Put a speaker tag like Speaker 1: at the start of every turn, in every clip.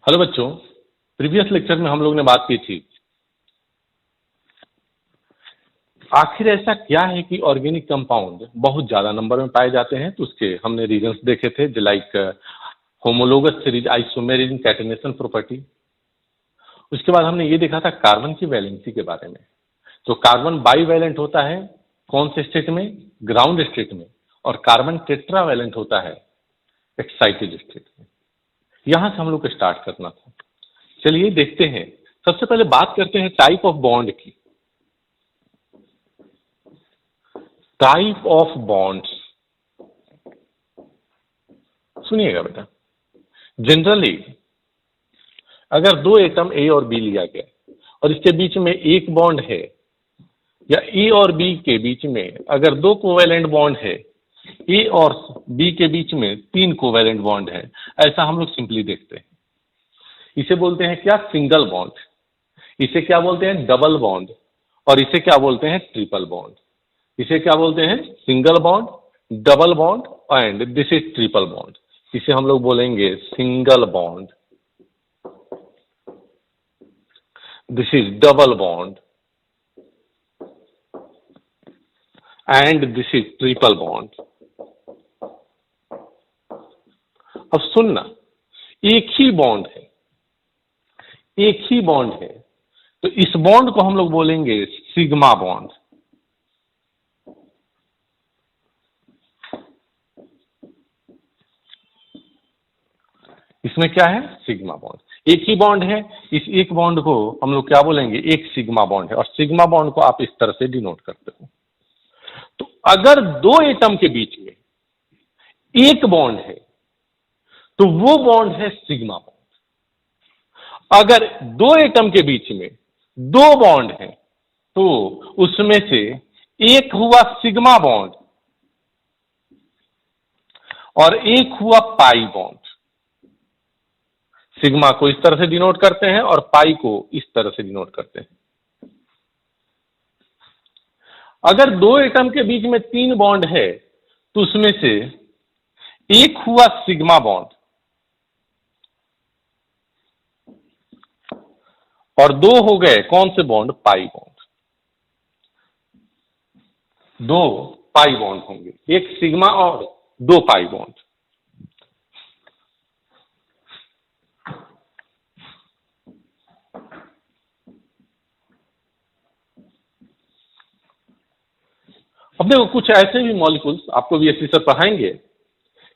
Speaker 1: Hello बच्चों, previous lecture में हम लोग ने बात की थी आखिर ऐसा क्या है कि ऑर्गेनिक कंपाउंड बहुत ज्यादा नंबर में पाए जाते हैं। तो उसके हमने रीजंस देखे थे, like homologous series, isomerism, catenation property. उसके बाद हमने ये देखा था कार्बन की वैलेंसी के बारे में। तो कार्बन बाईवैलेंट होता है कौन से स्टेट में? ग्राउंड स्टेट में। और कार्बन टेट्रावैलेंट होता है एक्साइटेड स्टेट में। यहां से हम लोग को स्टार्ट करना था। चलिए देखते हैं। सबसे पहले बात करते हैं टाइप ऑफ बॉन्ड की। टाइप ऑफ बॉन्ड्स, सुनिएगा बेटा। जनरली अगर दो एटम ए और बी लिया गया और इसके बीच में एक बॉन्ड है, या ए और बी के बीच में अगर दो कोवैलेंट बॉन्ड है, ए और बी के बीच में तीन कोवैलेंट बॉन्ड है, ऐसा हम लोग सिंपली देखते हैं। इसे बोलते हैं क्या? Single bond. इसे क्या बोलते हैं? Double bond. और इसे क्या बोलते हैं? Triple bond. इसे क्या बोलते हैं? Single bond, double bond and this is triple bond. इसे हम लोग बोलेंगे single bond, this is double bond and this is triple bond. अब सुनना, एक ही बॉन्ड है, एक ही बॉन्ड है, तो इस बॉन्ड को हम लोग बोलेंगे सिग्मा बॉन्ड। इसमें क्या है? Sigma bond. एक ही बॉन्ड है, इस एक बॉन्ड को हम लोग क्या बोलेंगे? एक सिग्मा बॉन्ड है। और सिग्मा बॉन्ड को आप इस तरह से डिनोट करते हो। तो अगर दो एटम के बीच में एक बॉन्ड है तो वो बॉन्ड है सिग्मा बॉन्ड। अगर दो एटम के बीच में दो बॉन्ड है तो उसमें से एक हुआ सिग्मा बॉन्ड और एक हुआ पाई बॉन्ड। सिग्मा को इस तरह से डिनोट करते हैं और पाई को इस तरह से डिनोट करते हैं। अगर दो एटम के बीच में तीन बॉन्ड है तो उसमें से एक हुआ सिग्मा बॉन्ड और दो हो गए कौन से बॉन्ड? Pi bond. दो पाई बॉन्ड होंगे, एक सिग्मा और दो पाई बॉन्ड। अब देखो, कुछ ऐसे भी मॉलिक्यूल्स आपको भी एससी सर पढ़ाएंगे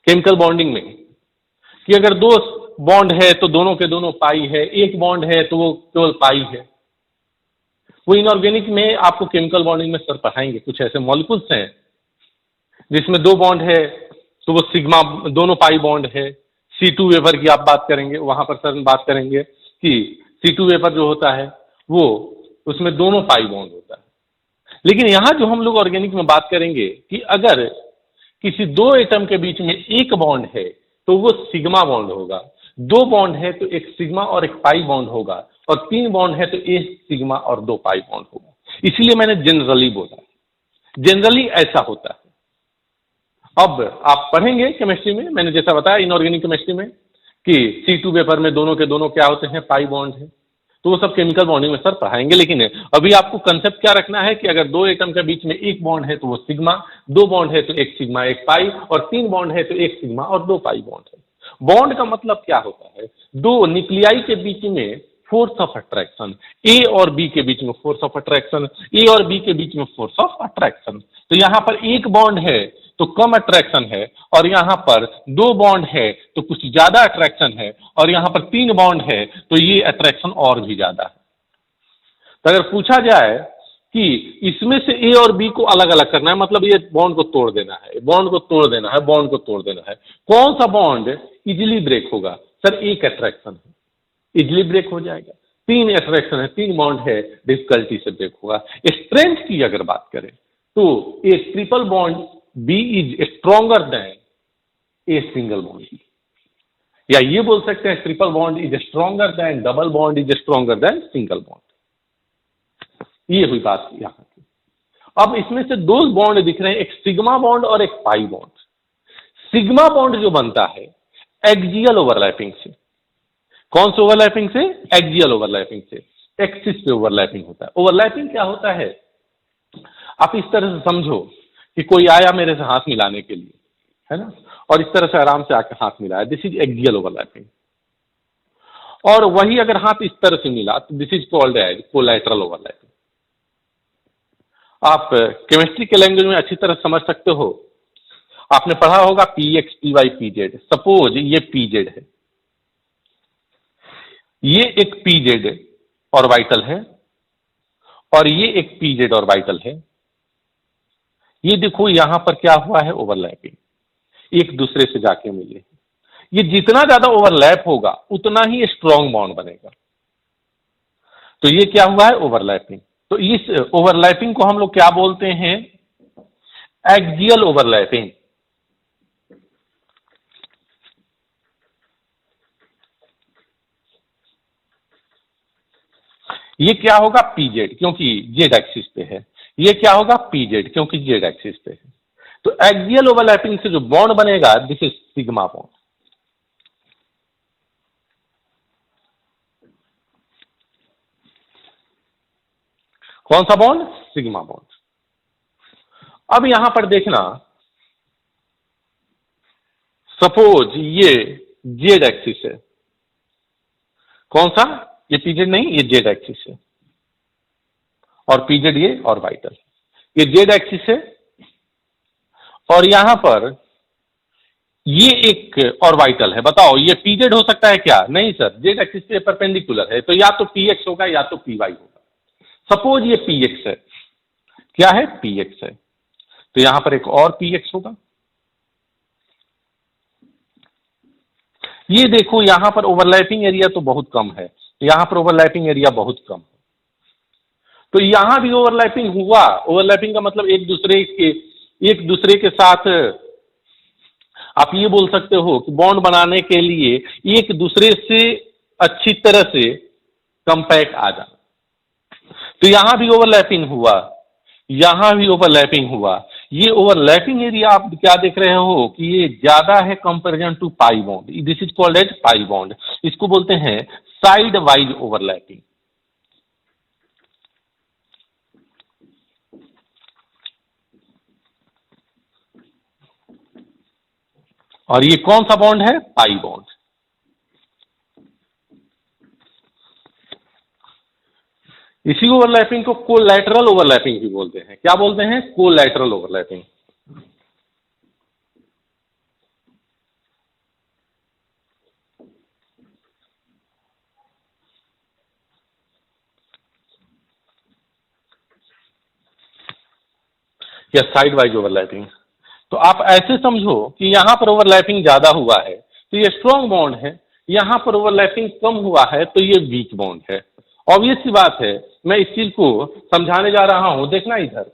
Speaker 1: केमिकल बॉन्डिंग में, कि अगर दो बॉन्ड है तो दोनों के दोनों पाई है, एक बॉन्ड है तो वो केवल पाई है। वो इनऑर्गेनिक में आपको केमिकल बॉन्डिंग में सर पढ़ाएंगे। कुछ ऐसे मॉलिक्यूल्स हैं जिसमें दो बॉन्ड है तो वो सिग्मा, दोनों पाई बॉन्ड है। C2 वेपर की आप बात करेंगे, वहां पर सर बात करेंगे कि C2 वेपर जो होता है वो उसमें दोनों पाई बॉन्ड होता है। लेकिन यहां जो हम लोग ऑर्गेनिक में बात करेंगे कि अगर किसी दो एटम के बीच में एक बॉन्ड है तो वो सिग्मा बॉन्ड होगा, दो बॉन्ड है तो एक सिग्मा और एक पाई बॉन्ड होगा, और तीन बॉन्ड है तो एक सिग्मा और दो पाई बॉन्ड होगा। इसीलिए मैंने जनरली बोला, जनरली ऐसा होता है। अब आप पढ़ेंगे केमिस्ट्री में, मैंने जैसा बताया इनऑर्गेनिक केमिस्ट्री में, कि C2 वेपर में दोनों के दोनों क्या होते हैं? पाई बॉन्ड है। तो वो सब केमिकल बॉन्डिंग में सर पढ़ाएंगे। लेकिन अभी आपको कंसेप्ट क्या रखना है कि अगर दो एटम के बीच में एक बॉन्ड है तो वो सिग्मा, दो बॉन्ड है तो एक सिग्मा एक पाई, और तीन बॉन्ड है तो एक सिग्मा और दो पाई बॉन्ड है। बॉन्ड का मतलब क्या होता है? दो न्यूक्लियाई के बीच में फोर्स ऑफ अट्रैक्शन, ए और बी के बीच में फोर्स ऑफ अट्रैक्शन, ए और बी के बीच में फोर्स ऑफ अट्रैक्शन। तो यहां पर एक बॉन्ड है तो कम अट्रैक्शन है, और यहां पर दो बॉन्ड है तो कुछ ज्यादा अट्रैक्शन है, और यहां पर तीन बॉन्ड है तो ये अट्रैक्शन और भी ज्यादा है। तो अगर पूछा जाए कि इसमें से ए और बी को अलग अलग करना है, मतलब ये बॉन्ड को तोड़ देना है, बॉन्ड को तोड़ देना है, बॉन्ड को तोड़ देना है, कौन सा बॉन्ड इजिली ब्रेक होगा? सर एक अट्रैक्शन है, इजिली ब्रेक हो जाएगा। तीन अट्रैक्शन है, तीन बॉन्ड है, डिफिकल्टी से ब्रेक होगा। स्ट्रेंथ की अगर बात करें तो A triple bond B is stronger than a single bond, या ये बोल सकते हैं triple bond is stronger than double bond is stronger than single bond. ये हुई बात यहां की। अब इसमें से दो बॉन्ड दिख रहे हैं, एक सिग्मा बॉन्ड और एक पाई बॉन्ड। सिग्मा बॉन्ड जो बनता है एक्सियल ओवरलैपिंग से, कौन से ओवरलैपिंग से? एक्सियल ओवरलैपिंग से। एक्सिस पे ओवरलैपिंग होता है। ओवरलैपिंग क्या होता है? आप इस तरह से समझो कि कोई आया मेरे से हाथ मिलाने के लिए, है ना, और इस तरह से आराम से आके हाथ मिलाया, दिस इज एक्सियल ओवरलैपिंग। और वही अगर हाथ इस तरह से मिला तो this is called as collateral overlapping. आप केमिस्ट्री के लैंग्वेज में अच्छी तरह समझ सकते हो, आपने पढ़ा होगा पीएक्स पीवाई पीजेड। सपोज ये पीजेड है, ये एक पीजेड ऑर्बिटल है और ये एक पीजेड ऑर्बिटल है। ये देखो यहां पर क्या हुआ है? ओवरलैपिंग, एक दूसरे से जाके मिले। ये जितना ज्यादा ओवरलैप होगा उतना ही स्ट्रॉन्ग बॉन्ड बनेगा। तो ये क्या हुआ है? ओवरलैपिंग। तो इस ओवरलैपिंग को हम लोग क्या बोलते हैं? Axial overlapping. ये क्या होगा? पीजेड, क्योंकि जेड एक्सिस पे है। ये क्या होगा? पीजेड, क्योंकि जेड एक्सिस पे है। तो एक्सियल ओवरलैपिंग से जो बॉन्ड बनेगा दिस इज सिग्मा बॉन्ड। कौन सा बॉन्ड? Sigma bond. अब यहां पर देखना, सपोज ये जेड एक्सिस है। कौन सा? ये पीजेड नहीं, ये जेड एक्सिस है और पीजेड ये ऑर्बिटल। ये जेड एक्सिस है और यहां पर ये एक ऑर्बिटल है। बताओ ये पीजेड हो सकता है क्या? नहीं सर, जेड एक्सिस पे परपेंडिकुलर है, तो या तो पीएक्स होगा या तो पीवाई होगा। सपोज ये पीएक्स है। क्या है? पीएक्स है, तो यहां पर एक और पीएक्स होगा। ये देखो यहां पर ओवरलैपिंग एरिया तो बहुत कम है, यहां पर ओवरलैपिंग एरिया बहुत कम है, तो यहां भी ओवरलैपिंग हुआ। ओवरलैपिंग का मतलब एक दूसरे के साथ आप ये बोल सकते हो कि बॉन्ड बनाने के लिए एक दूसरे से अच्छी तरह से कंपैक्ट आ जाना। तो यहां भी ओवरलैपिंग हुआ, यहां भी ओवरलैपिंग हुआ। ये ओवरलैपिंग एरिया आप क्या देख रहे हो कि ये ज्यादा है comparison to pi bond. This is called as pi bond. इसको बोलते हैं साइड वाइज ओवरलैपिंग। और ये कौन सा बॉन्ड है? Pi bond. इसी ओवरलैपिंग को कोलैटरल ओवरलैपिंग भी बोलते हैं। क्या बोलते हैं? Collateral overlapping. या साइड वाइज ओवरलैपिंग। तो आप ऐसे समझो कि यहां पर ओवरलैपिंग ज्यादा हुआ है तो ये स्ट्रॉन्ग बॉन्ड है, यहां पर ओवरलैपिंग कम हुआ है तो ये वीक बॉन्ड है। ऑब्वियस सी बात है, मैं इस चीज को समझाने जा रहा हूं। देखना इधर,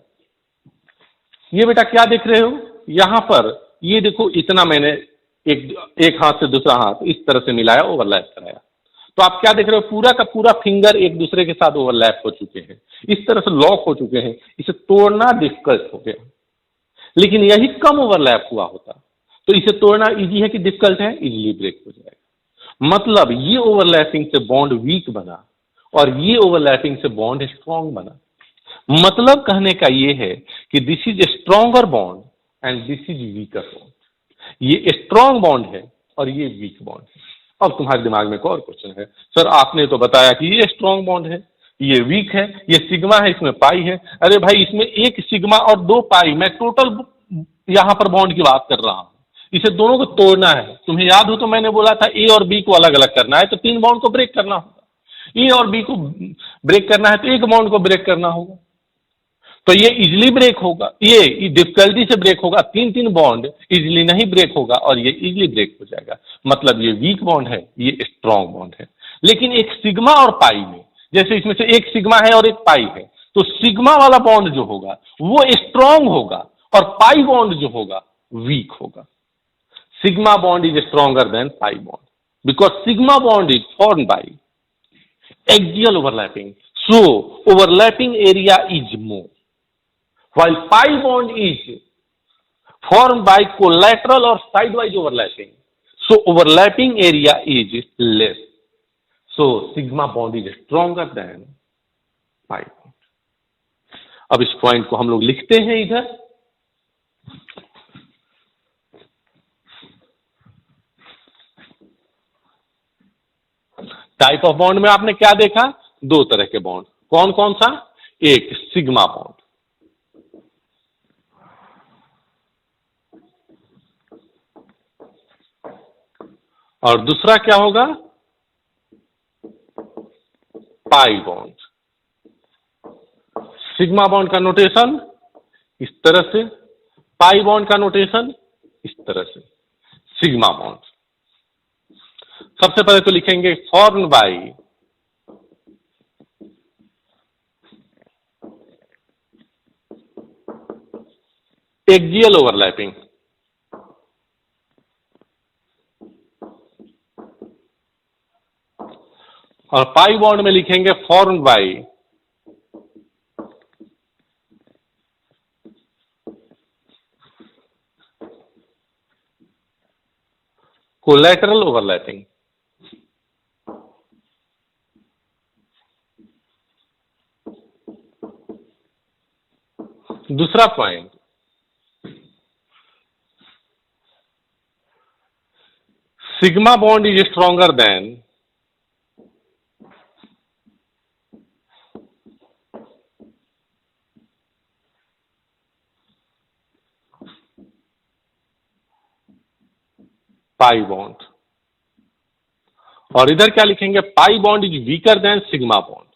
Speaker 1: ये बेटा क्या देख रहे हो? यहां पर ये देखो, इतना मैंने एक हाथ से दूसरा हाथ इस तरह से मिलाया, ओवरलैप कराया, तो आप क्या देख रहे हो? पूरा का पूरा फिंगर एक दूसरे के साथ ओवरलैप हो चुके हैं, इस तरह से लॉक हो चुके हैं, इसे तोड़ना डिफिकल्ट हो गया। लेकिन यही कम ओवरलैप हुआ होता तो इसे तोड़ना इजी है कि डिफिकल्ट है? इजीली ब्रेक हो जाएगा। मतलब ये ओवरलैपिंग से बॉन्ड वीक बना और ये ओवरलैपिंग से बॉन्ड स्ट्रॉन्ग बना। मतलब कहने का ये है कि this is stronger bond and this is weaker bond. ये स्ट्रॉन्ग बॉन्ड है और ये वीक बॉन्ड है। अब तुम्हारे दिमाग में एक और क्वेश्चन है, सर आपने तो बताया कि ये स्ट्रॉन्ग बॉन्ड है, ये वीक है, ये सिग्मा है, इसमें पाई है। अरे भाई, इसमें एक सिग्मा और दो पाई, मैं टोटल यहां पर बॉन्ड की बात कर रहा हूं। इसे दोनों को तोड़ना है। तुम्हें याद हो तो मैंने बोला था ए और बी को अलग अलग करना है, तो तीन बॉन्ड को ब्रेक करना होगा। ए और बी को ब्रेक करना है तो एक बॉन्ड को ब्रेक करना होगा, तो ये इजिली ब्रेक होगा, ये डिफिकल्टी से ब्रेक होगा। तीन तीन बॉन्ड इजिली नहीं ब्रेक होगा और ये इजिली ब्रेक हो जाएगा। मतलब ये वीक बॉन्ड है, ये स्ट्रॉन्ग बॉन्ड है। लेकिन एक सिग्मा और पाई में, जैसे इसमें से एक सिग्मा है और एक पाई है, तो सिग्मा वाला बॉन्ड जो होगा वो स्ट्रॉन्ग होगा और पाई बॉन्ड जो होगा वीक होगा। Sigma bond is stronger than pi bond because sigma bond is formed by axial overlapping, so overlapping area is more, while pi bond is formed by collateral or sidewise overlapping, so overlapping area is less. So sigma bond is stronger than pi bond. अब इस point को हम लोग लिखते हैं इधर। Type of bond में आपने क्या देखा? दो तरह के बॉन्ड। कौन कौन सा? एक सिग्मा बॉन्ड, और दूसरा क्या होगा? पाई बॉन्ड। सिग्मा बॉन्ड का नोटेशन इस तरह से, पाई बॉन्ड का नोटेशन इस तरह से। सिग्मा बॉन्ड सबसे पहले तो लिखेंगे फॉर्म्ड बाय एक्सियल ओवरलैपिंग, और पाई बॉन्ड में लिखेंगे फॉर्म्ड बाय कोलैटरल ओवरलैपिंग। दूसरा point, sigma bond is stronger than pi bond, और इधर क्या लिखेंगे? Pi bond is weaker then sigma bond.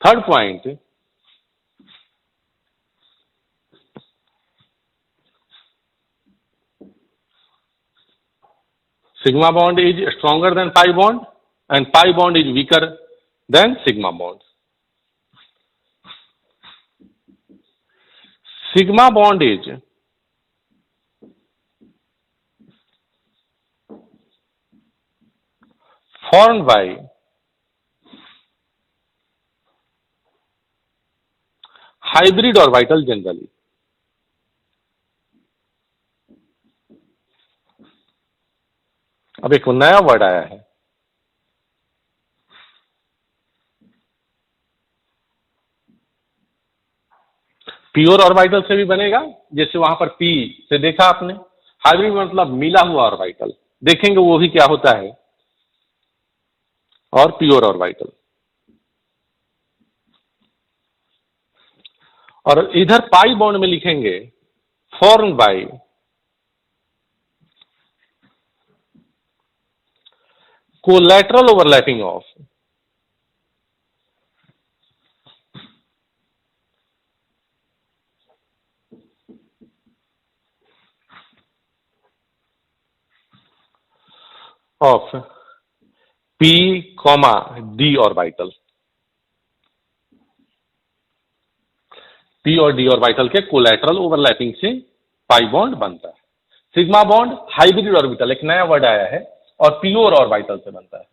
Speaker 1: Third point, sigma bond is stronger than pi bond and pi bond is weaker than sigma bond. Sigma bond is formed by hybrid orbital generally. अब एक नया word आया है, pure orbital से भी बनेगा, जैसे वहां पर पी से देखा आपने। हाइब्रिड मतलब मिला हुआ ऑर्बिटल, देखेंगे वो भी क्या होता है, और प्योर ऑर्बिटल। और इधर पाई बॉन्ड में लिखेंगे formed by collateral overlapping of P, D orbital. P और D ऑर्बिटल के कोलैटरल ओवरलैपिंग से पाई बॉन्ड बनता है। सिग्मा बॉन्ड हाइब्रिड ऑर्बिटल, एक नया वर्ड आया है, और प्योर ऑर्बिटल से बनता है।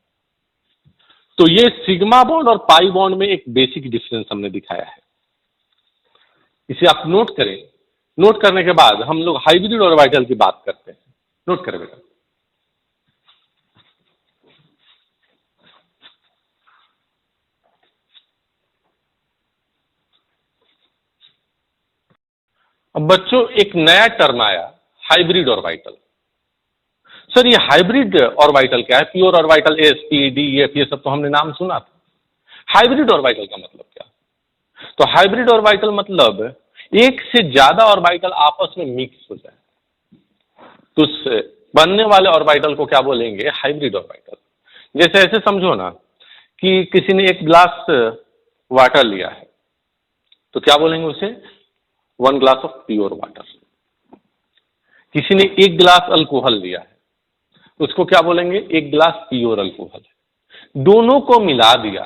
Speaker 1: तो ये सिग्मा बॉन्ड और पाई बॉन्ड में एक बेसिक डिफरेंस हमने दिखाया है, इसे आप नोट करें। नोट करने के बाद हम लोग हाइब्रिड ऑर्बिटल की बात करते हैं। नोट करें बेटा। अब बच्चों एक नया टर्म आया, हाइब्रिड ऑर्बिटल। सर ये हाइब्रिड ऑर्बिटल क्या है? Pure orbital S, P, D, F, ये सब तो हमने नाम सुना था। हाइब्रिड ऑर्बिटल का मतलब क्या? तो हाइब्रिड ऑर्बिटल मतलब एक से ज्यादा ऑर्बिटल आपस में मिक्स हो जाए, तो बनने वाले ऑर्बिटल को क्या बोलेंगे? Hybrid orbital. जैसे ऐसे समझो ना कि किसी ने एक ग्लास वाटर लिया है, तो क्या बोलेंगे उसे? 1 ग्लास ऑफ प्योर वाटर। किसी ने 1 ग्लास अल्कोहल लिया है, उसको क्या बोलेंगे? 1 ग्लास प्योर अल्कोहल। दोनों को मिला दिया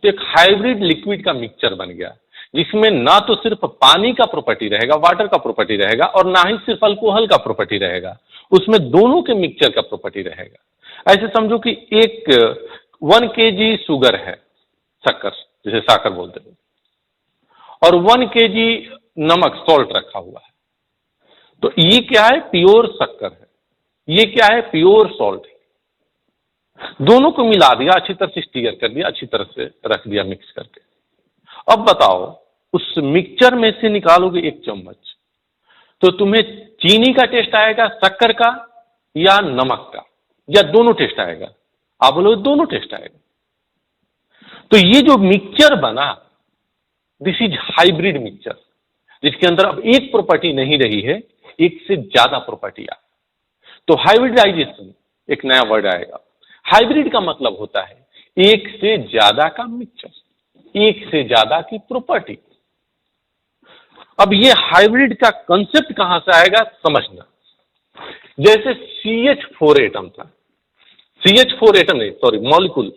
Speaker 1: तो एक हाइब्रिड लिक्विड का मिक्सचर बन गया, जिसमें ना तो सिर्फ पानी का प्रॉपर्टी रहेगा, वाटर का प्रॉपर्टी रहेगा, और ना ही सिर्फ अल्कोहल का प्रॉपर्टी रहेगा, उसमें दोनों के मिक्सचर का प्रॉपर्टी रहेगा। ऐसे समझो कि एक 1 kg शुगर है, शक्कर जिसे साकर बोलते हैं, और 1 kg नमक सॉल्ट रखा हुआ है। तो ये क्या है? प्योर शक्कर है, ये क्या है? प्योर सॉल्ट है। दोनों को मिला दिया, अच्छी तरह से स्टीयर कर दिया, अच्छी तरह से रख दिया मिक्स करके। अब बताओ, उस मिक्सचर में से निकालोगे 1 चम्मच, तो तुम्हें चीनी का टेस्ट आएगा, शक्कर का, या नमक का, या दोनों टेस्ट आएगा? आप बोलोगे दोनों टेस्ट आएगा। तो ये जो मिक्सचर बना, दिस इज हाइब्रिड मिक्सचर, जिसके अंदर अब एक प्रॉपर्टी नहीं रही है, एक से ज्यादा प्रॉपर्टी आ। तो हाइब्रिडाइजेशन एक नया वर्ड आएगा। हाइब्रिड का मतलब होता है एक से ज्यादा का मिक्सचर, एक से ज्यादा की प्रॉपर्टी। अब ये हाइब्रिड का कंसेप्ट कहां से आएगा समझना। जैसे CH4 एटम था, CH4 एटम नहीं, सॉरी, मॉलिक्यूल,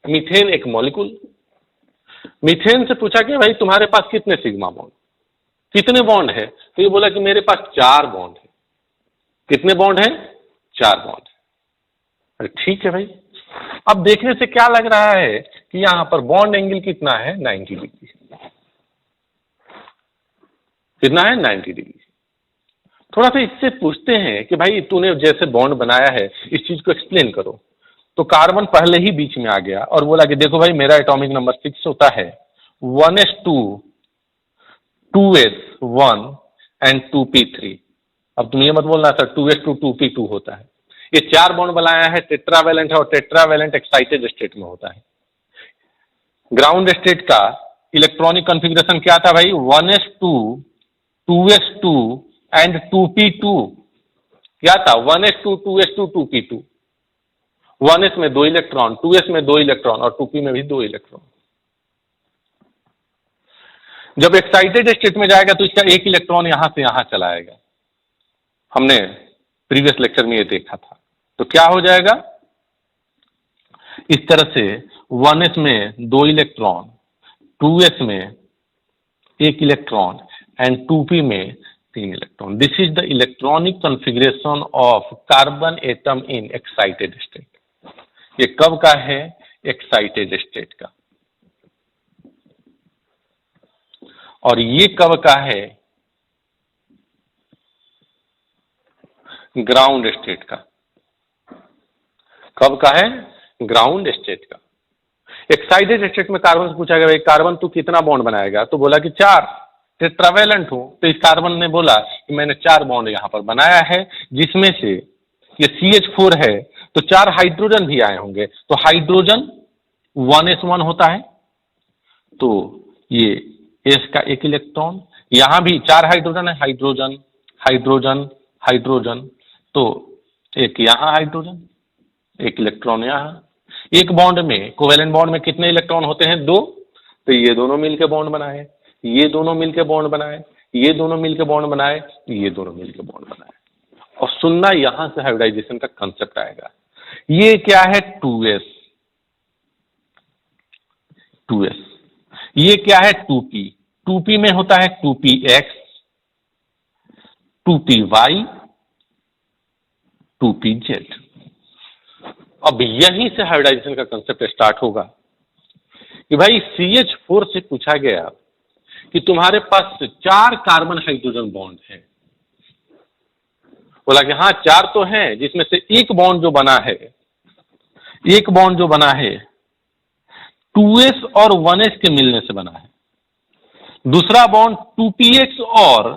Speaker 1: मीथेन एक मॉलिक्यूल। मीथेन से पूछा कि भाई तुम्हारे पास कितने सिग्मा बॉन्ड, कितने बॉन्ड है? तो ये बोला कि मेरे पास 4 बॉन्ड है। कितने बॉन्ड है? 4 बॉन्ड है। अरे ठीक है भाई। अब देखने से क्या लग रहा है कि यहां पर बॉन्ड एंगल कितना है? 90 डिग्री। कितना है? 90 डिग्री। थोड़ा सा इससे पूछते हैं कि भाई तूने जैसे बॉन्ड बनाया है, इस चीज को एक्सप्लेन करो। तो कार्बन पहले ही बीच में आ गया और बोला कि देखो भाई, मेरा एटॉमिक नंबर 6 होता है 1s2 2s1 एंड 2p3। अब तुम ये मत बोलना सर 2s2 2p2 होता है। ये 4 बॉन्ड बनाया है, टेट्रावैलेंट है, और टेट्रावैलेंट एक्साइटेड स्टेट में होता है। ग्राउंड स्टेट का इलेक्ट्रॉनिक कॉन्फ़िगरेशन क्या था भाई? 1s2 2s2 and 2p2। क्या था? 1s2 2s2 2p2। 1s में 2 इलेक्ट्रॉन, 2s में 2 इलेक्ट्रॉन, और 2p में भी 2 इलेक्ट्रॉन। जब एक्साइटेड स्टेट में जाएगा तो इसका 1 इलेक्ट्रॉन यहां से यहां चलाएगा। हमने प्रीवियस लेक्चर में ये देखा था। तो क्या हो जाएगा? इस तरह से 1s में 2 इलेक्ट्रॉन, 2s में 1 इलेक्ट्रॉन एंड 2p में 3 electron. This is the electronic configuration of carbon atom in excited state. ये कब का है? एक्साइटेड स्टेट का। और ये कब का है? ग्राउंड स्टेट का। कब का है? ग्राउंड स्टेट का। एक्साइटेड स्टेट में कार्बन से पूछा गया भाई कार्बन तू कितना बॉन्ड बनाएगा? तो बोला कि 4, टेट्रावैलेंट हूं। तो इस कार्बन ने बोला कि मैंने 4 बॉन्ड यहां पर बनाया है, जिसमें से ये CH4 है तो 4 हाइड्रोजन भी आए होंगे। तो हाइड्रोजन 1s1 होता है, तो ये s का 1 इलेक्ट्रॉन, यहां भी 4 हाइड्रोजन है, हाइड्रोजन हाइड्रोजन हाइड्रोजन, तो एक यहां हाइड्रोजन, 1 इलेक्ट्रॉन यहां। एक बॉन्ड में, कोवेलेंट बॉन्ड में कितने इलेक्ट्रॉन होते हैं? 2। तो ये दोनों मिलकर बॉन्ड बनाए, ये दोनों मिलकर बॉन्ड बनाए, ये दोनों मिलकर बॉन्ड बनाए, ये दोनों मिलकर बॉन्ड बनाए। और सुनना, यहां से हाइब्रिडाइजेशन का कंसेप्ट आएगा। ये क्या है? 2s। 2s। ये क्या है? 2p। 2p में होता है 2px, 2py, 2pz। अब यहीं से हाइब्रिडाइजेशन का कंसेप्ट स्टार्ट होगा कि भाई CH4 से पूछा गया कि तुम्हारे पास 4 कार्बन हाइड्रोजन बॉन्ड है। बोला कि हाँ 4 तो हैं, जिसमें से एक बॉन्ड जो बना है, एक बॉन्ड जो बना है 2s और 1s के मिलने से बना है। दूसरा बॉन्ड 2px और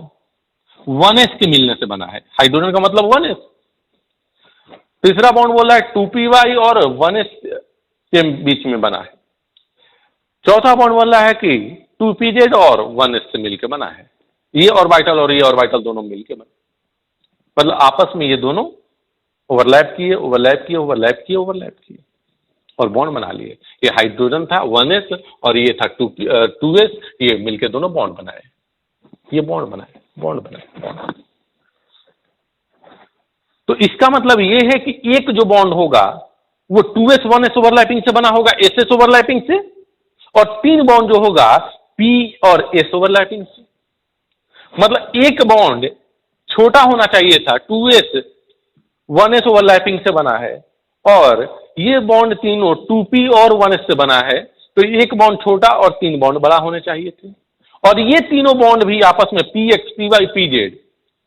Speaker 1: 1s के मिलने से बना है। हाइड्रोजन का मतलब 1s। तीसरा बॉन्ड बोला है 2py और 1s के बीच में बना है। चौथा बॉन्ड बोला है कि 2pz और 1s से मिलकर बना है। ये ऑर्बिटल और ये ऑर्बिटल दोनों मिलकर बना, मतलब आपस में ये दोनों ओवरलैप किए, ओवरलैप किए, ओवरलैप किए, ओवरलैप किए और बॉन्ड बना लिए। ये हाइड्रोजन था 1s और ये था 2s, ये मिलके दोनों बॉन्ड बनाए, ये बॉन्ड बनाए, बॉन्ड बनाए, बॉन्ड। तो इसका मतलब ये है कि एक जो बॉन्ड होगा वो 2s 1s ओवरलैपिंग से बना होगा, ss ओवरलैपिंग से, और 3 बॉन्ड जो होगा p और s ओवरलैपिंग से। मतलब एक बॉन्ड छोटा होना चाहिए था, 2s 1s ओवरलैपिंग से बना है, और ये बॉन्ड तीनों 2p और 1s से बना है, तो एक बॉन्ड छोटा और 3 बॉन्ड बड़ा होने चाहिए थे। और ये तीनों बॉन्ड भी आपस में px, py, pz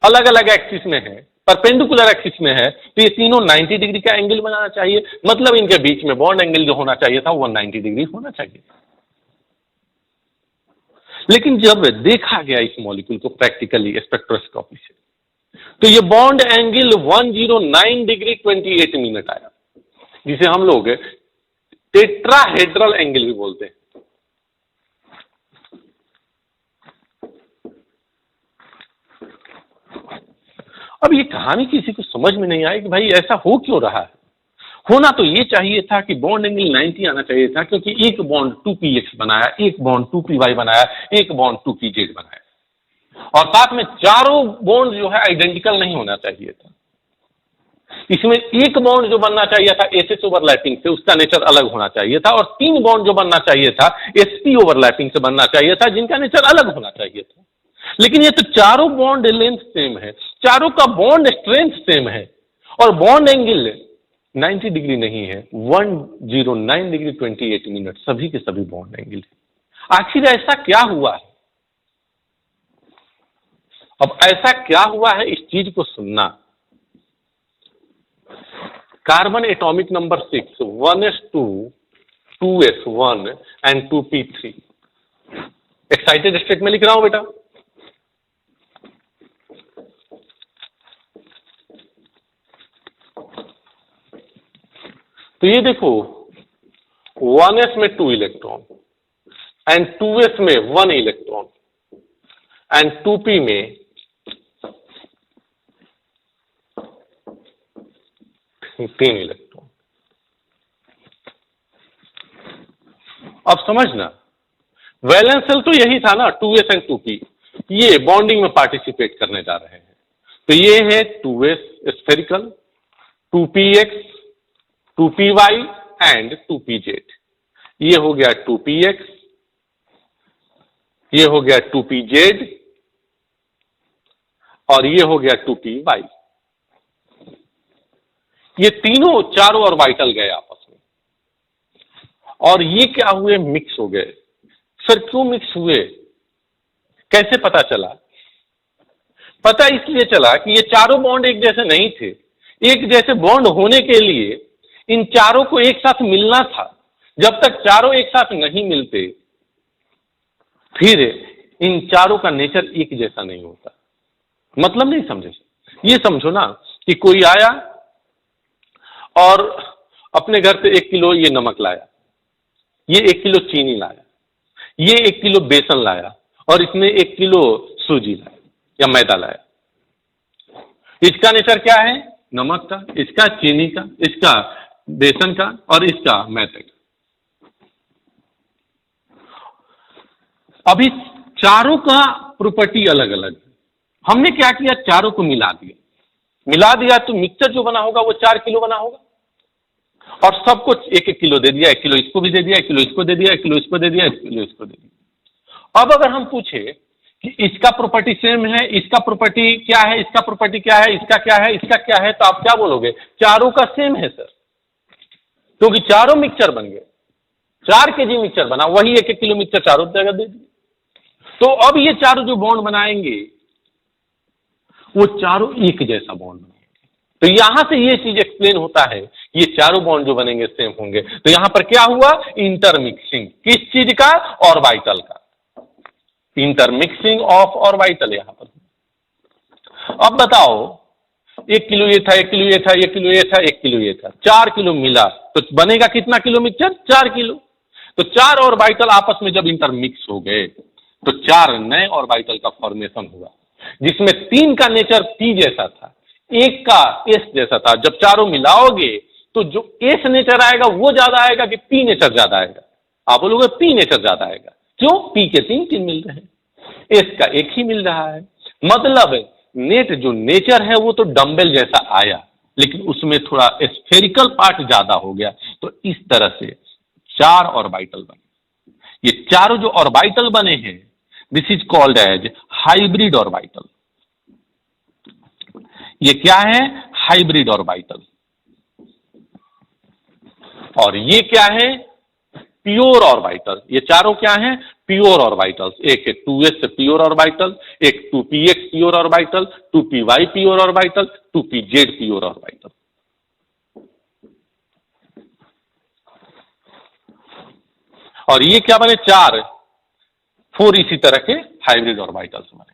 Speaker 1: अलग अलग एक्सिस में है, परपेंडिकुलर एक्सिस में है, तो ये तीनों 90 डिग्री का एंगल बनाना चाहिए। मतलब इनके बीच में बॉन्ड एंगल जो होना चाहिए था वो 90 डिग्री होना चाहिए। लेकिन जब देखा गया इस मॉलिक्यूल को प्रैक्टिकली स्पेक्ट्रोस्कोपी से, तो ये बॉन्ड एंगल 109 डिग्री 28 मिनट आया, जिसे हम लोग टेट्राहेड्रल एंगल भी बोलते हैं। अब ये कहानी किसी को समझ में नहीं आई कि भाई ऐसा हो क्यों रहा है। होना तो ये चाहिए था कि बॉन्ड एंगल 90 आना चाहिए था, क्योंकि एक बॉन्ड 2px बनाया, एक बॉन्ड 2py बनाया, एक बॉन्ड 2pz बनाया, और साथ में चारों बॉन्ड जो है आइडेंटिकल नहीं होना चाहिए था। इसमें एक बॉन्ड जो बनना चाहिए था एसएस ओवरलैपिंग से, उसका नेचर अलग होना चाहिए था, और 3 बॉन्ड जो बनना चाहिए था एसपी ओवरलैपिंग से बनना चाहिए था, जिनका नेचर अलग होना चाहिए था। लेकिन ये तो चारों बॉन्ड लेंथ सेम है, चारों का बॉन्ड स्ट्रेंथ सेम है, और बॉन्ड एंगल 90 डिग्री नहीं है, 109 डिग्री 28 मिनट सभी के सभी बॉन्ड एंगल है। आखिर ऐसा क्या हुआ है? अब ऐसा क्या हुआ है, इस चीज को सुनना। Carbon atomic number 6 1s2 2s1 and 2p3। Excited state में लिख रहा हूं बेटा। तो ये देखो 1s में 2 इलेक्ट्रॉन एंड 2s में 1 इलेक्ट्रॉन एंड 2p में 3 इलेक्ट्रॉन। अब समझना, वैलेंस शेल तो यही था ना, 2s एंड 2p, ये बॉन्डिंग में पार्टिसिपेट करने जा रहे हैं। तो ये है 2s spherical, 2px, 2py and 2pz। ये हो गया 2px, ये हो गया 2pz, और ये हो गया 2py। ये तीनों चारों ऑर्बिटल गए आपस में, और ये क्या हुए, मिक्स हो गए। सर क्यों मिक्स हुए, कैसे पता चला? पता इसलिए चला कि ये चारों बॉन्ड एक जैसे नहीं थे। एक जैसे बॉन्ड होने के लिए इन चारों को एक साथ मिलना था। जब तक चारों एक साथ नहीं मिलते, फिर इन चारों का नेचर एक जैसा नहीं होता। मतलब नहीं समझे? ये समझो ना कि कोई आया और अपने घर से 1 किलो ये नमक लाया, ये 1 किलो चीनी लाया, ये 1 किलो बेसन लाया, और इसने 1 किलो सूजी लाया या मैदा लाया। इसका नेचर क्या है? नमक का, इसका चीनी का, इसका बेसन का, और इसका मैदे का। अभी चारों का प्रॉपर्टी अलग अलग है। हमने क्या किया, चारों को मिला दिया तो मिक्सचर जो बना होगा वो 4 किलो बना होगा, और सबको 1-1 किलो दे दिया। 1 किलो इसको भी दे दिया, 1 किलो इसको दे दिया, 1 किलो इसको दे दिया, 1 किलो इसको दे दिया। अब अगर हम पूछे कि इसका प्रॉपर्टी सेम है, इसका प्रॉपर्टी क्या है, इसका प्रॉपर्टी क्या है, इसका क्या है, इसका क्या है, तो आप क्या बोलोगे? चारों का सेम है सर, क्योंकि चारों मिक्सचर बन गए। 4 केजी मिक्सचर बना, वही 1-1 किलो मिक्सचर चारों जगह दे दिए। तो अब ये चारों जो बॉन्ड बनाएंगे वो चारों एक जैसा बॉन्ड बनाएंगे। तो यहां से ये चीज एक्सप्लेन होता है, ये चारों बॉन्ड जो बनेंगे सेम होंगे। तो यहां पर क्या हुआ? इंटरमिक्सिंग। किस चीज का? ऑर्बिटल का। इंटरमिक्सिंग ऑफ ऑर्बिटल यहां पर। अब बताओ, 1 किलो ये था, 1 किलो ये था, 1 किलो ये था, 1 किलो ये था, 4 किलो मिला तो बनेगा कितना किलो मिक्सचर? 4 किलो। तो 4 ऑर्बिटल आपस में जब इंटरमिक्स हो गए तो 4 नए ऑर्बिटल का फॉर्मेशन हुआ, जिसमें 3 का नेचर p जैसा था, 1 का s जैसा था। जब चारों मिलाओगे तो जो s नेचर आएगा वो ज्यादा आएगा कि p नेचर ज्यादा आएगा? आप बोलोगे p नेचर ज्यादा आएगा। क्यों? p के 3 मिल रहे हैं, s का 1 ही मिल रहा है। मतलब नेट जो नेचर है वो तो डंबल जैसा आया, लेकिन उसमें थोड़ा स्फेरिकल पार्ट ज्यादा हो गया। तो इस तरह से 4 ऑर्बिटल बने। ये चारों जो ऑर्बिटल बने हैं, this is called as hybrid orbital. ये क्या है? Hybrid orbital. और ये क्या है, प्योर ऑर्बिटल। ये चारों क्या हैं, प्योर ऑर्बिटल्स। एक है 2s प्योर ऑर्बिटल, एक 2px pure orbital, 2py pure orbital, 2pz pure orbital. और ये क्या बने, 4 इसी तरह के हाइब्रिड ऑर्बिटल्स बने।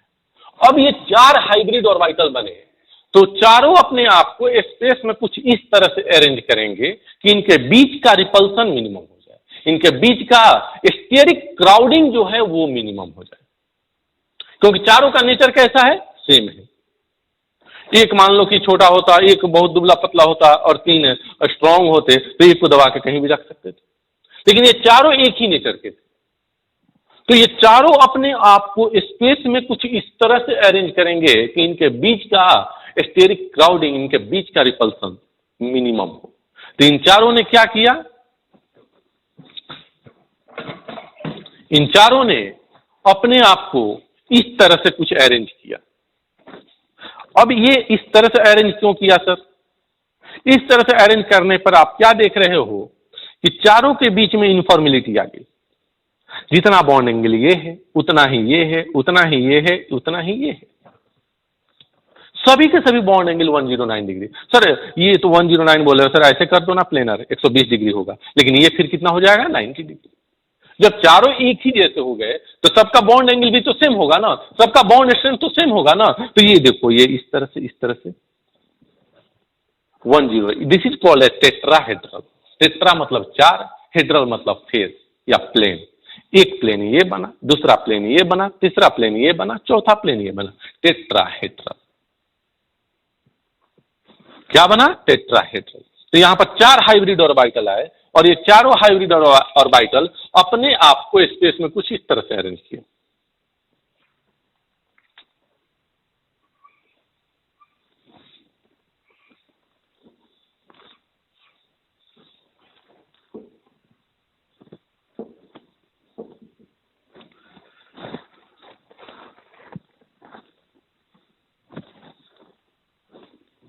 Speaker 1: अब ये 4 हाइब्रिड ऑर्बिटल बने तो चारों अपने आप को स्पेस में कुछ इस तरह से अरेंज करेंगे कि इनके बीच का रिपल्सन मिनिमम हो जाए, इनके बीच का स्टेरिक क्राउडिंग जो है वो मिनिमम हो जाए, क्योंकि चारों का नेचर कैसा है, सेम है। एक मान लो कि छोटा होता, एक बहुत दुबला पतला होता और 3 स्ट्रांग होते तो एक को दबा के कहीं भी रख सकते थे, लेकिन ये चारों एक ही नेचर के थे। तो ये चारों अपने आप को स्पेस में कुछ इस तरह से अरेंज करेंगे कि इनके बीच का स्टेरिक क्राउडिंग, इनके बीच का रिपल्सन मिनिमम हो। तो इन चारों ने क्या किया, इन चारों ने अपने आप को इस तरह से कुछ अरेंज किया। अब ये इस तरह से अरेंज क्यों किया सर? इस तरह से अरेंज करने पर आप क्या देख रहे हो कि चारों के बीच में यूनिफॉर्मिलिटी आ गई। जितना बॉन्ड एंगल ये है, उतना ही ये है, उतना ही ये है, उतना ही ये है। सभी के सभी बॉन्ड एंगल 109 डिग्री। सर ये तो 109 बोल रहे हो, सर ऐसे कर दो ना प्लेनर, 120 डिग्री होगा, लेकिन ये फिर कितना हो जाएगा, 90 डिग्री। जब चारों एक ही जैसे हो गए तो सबका बॉन्ड एंगल भी तो सेम होगा ना, सबका बॉन्ड स्ट्रेंथ तो सेम होगा ना। तो ये देखो, ये इस तरह से 10, this is called a tetrahedral. Tetra मतलब 4, हेड्रल मतलब फेस या प्लेन। एक प्लेन ये बना, दूसरा प्लेन ये बना, तीसरा प्लेन ये बना, चौथा प्लेन ये बना, टेट्राहेड्रल। क्या बना, टेट्राहेड्रल। तो यहां पर 4 हाइब्रिड ऑर्बिटल आए और ये चारों हाइब्रिड ऑर्बिटल अपने आप को स्पेस में कुछ इस तरह से अरेंज किए।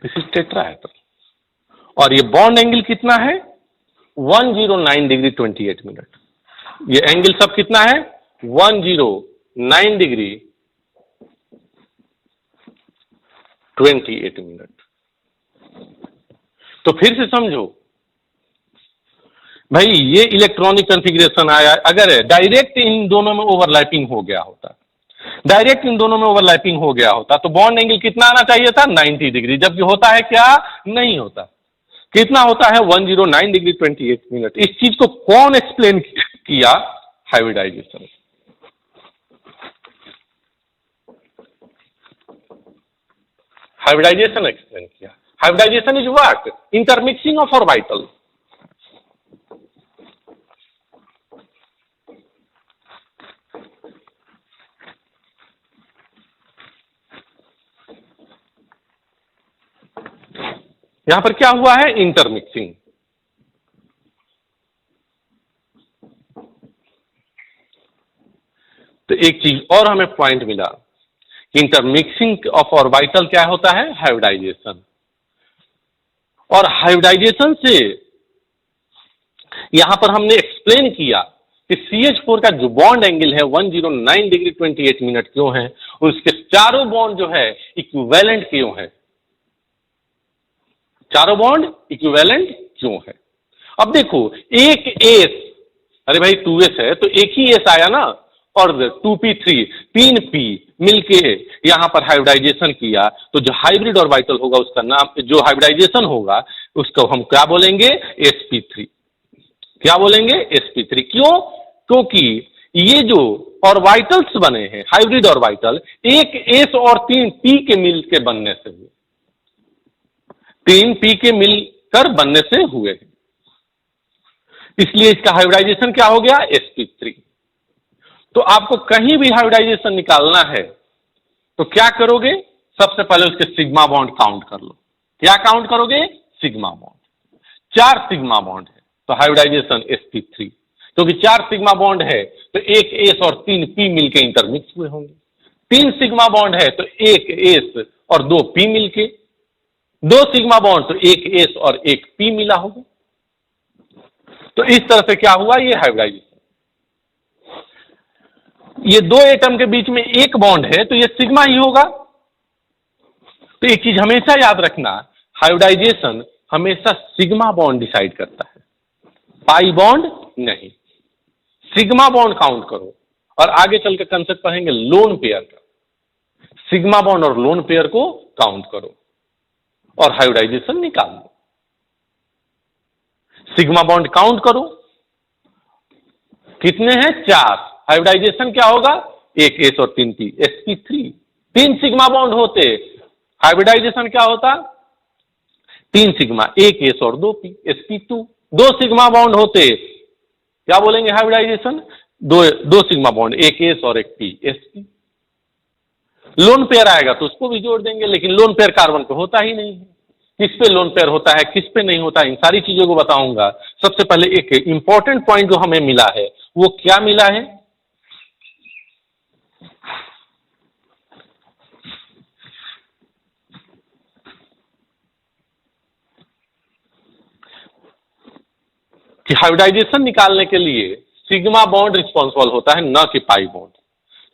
Speaker 1: This is tetrahedral. और ये बॉन्ड एंगल कितना है, 109 डिग्री 28 मिनट। ये एंगल सब कितना है, 109 डिग्री 28 मिनट। तो फिर से समझो भाई, ये इलेक्ट्रॉनिक कॉन्फ़िगरेशन आया। अगर डायरेक्ट इन दोनों में ओवरलैपिंग हो गया होता, डायरेक्ट इन दोनों में ओवरलैपिंग हो गया होता तो बॉन्ड एंगल कितना आना चाहिए था, 90 डिग्री। जबकि होता है क्या, नहीं होता। कितना होता है, 109 डिग्री 28 मिनट। इस चीज को कौन एक्सप्लेन किया, हाइब्रिडाइजेशन। हाइब्रिडाइजेशन एक्सप्लेन किया। Hybridization is what, intermixing of orbital. यहां पर क्या हुआ है, इंटरमिक्सिंग। तो एक चीज और हमें पॉइंट मिला कि इंटरमिक्सिंग ऑफ ऑर्बिटल क्या होता है, हाइब्रिडाइजेशन। और हाइब्रिडाइजेशन से यहां पर हमने एक्सप्लेन किया कि CH4 का जो बॉन्ड एंगल है 109 डिग्री 28 मिनट क्यों है, उसके चारों बॉन्ड जो है इक्विवेलेंट क्यों है, चारों बॉन्ड इक्विवेलेंट क्यों है। अब देखो, एक एस, अरे भाई 2s है तो एक ही एस आया ना, और 2p3 3p मिलके यहां पर हाइब्रिडाइजेशन किया, तो जो हाइब्रिड ऑर्बिटल होगा उसका नाम, जो हाइब्रिडाइजेशन होगा उसको हम क्या बोलेंगे, sp3। क्या बोलेंगे, sp3। क्यों, क्योंकि ये जो ऑर्बिटल्स बने हैं हाइब्रिड ऑर्बिटल, एक s और 3p के मिल के बनने से हुए, 3p के मिलकर बनने से हुए, इसलिए इसका हाइब्रिडाइजेशन क्या हो गया, sp3। तो आपको कहीं भी हाइब्रिडाइजेशन निकालना है तो क्या करोगे, सबसे पहले उसके सिग्मा बॉन्ड काउंट कर लो। क्या काउंट करोगे, सिग्मा बॉन्ड। 4 सिग्मा बॉन्ड है तो हाइब्रिडाइजेशन sp3, क्योंकि 4 सिग्मा बॉन्ड है तो एक s और 3p मिलके इंटरमिक्स हुए होंगे। 3 सिग्मा बॉन्ड है तो एक s और 2p मिलके, 2 सिग्मा बॉन्ड तो एक s और एक p मिला होगा। तो इस तरह से क्या हुआ, ये हाइब्रिडाइजेशन। ये दो एटम के बीच में एक बॉन्ड है तो ये सिग्मा ही होगा। तो एक चीज हमेशा याद रखना, हाइब्रिडाइजेशन हमेशा सिग्मा बॉन्ड डिसाइड करता है, पाई बॉन्ड नहीं। सिग्मा बॉन्ड काउंट करो और आगे चल के कंसेप्ट पढ़ेंगे लोन पेयर का। सिग्मा बॉन्ड और लोन पेयर को काउंट करो और हाइब्रिडाइजेशन निकाल लो। सिग्मा बॉन्ड काउंट करो, कितने हैं, 4। हाइब्रिडाइजेशन क्या होगा, 1 एस और 3 पी, sp3। 3 सिग्मा बॉन्ड होते, हाइब्रिडाइजेशन क्या होता, 3 सिग्मा 1 एस और 2 पी, sp2। 2 सिग्मा बॉन्ड होते, क्या बोलेंगे हाइब्रिडाइजेशन, दो सिग्मा बॉन्ड, 1 एस और 1 पी, sp। लोन पेयर आएगा तो उसको भी जोड़ देंगे, लेकिन लोन पेयर कार्बन पे होता ही नहीं है। किस पे लोन पेयर होता है, किस पे नहीं होता है, इन सारी चीजों को बताऊंगा। सबसे पहले एक इंपॉर्टेंट पॉइंट जो हमें मिला है वो क्या मिला है, कि हाइब्रिडाइजेशन निकालने के लिए सिग्मा बॉन्ड रिस्पॉन्सिबल होता है, न कि पाई बॉन्ड।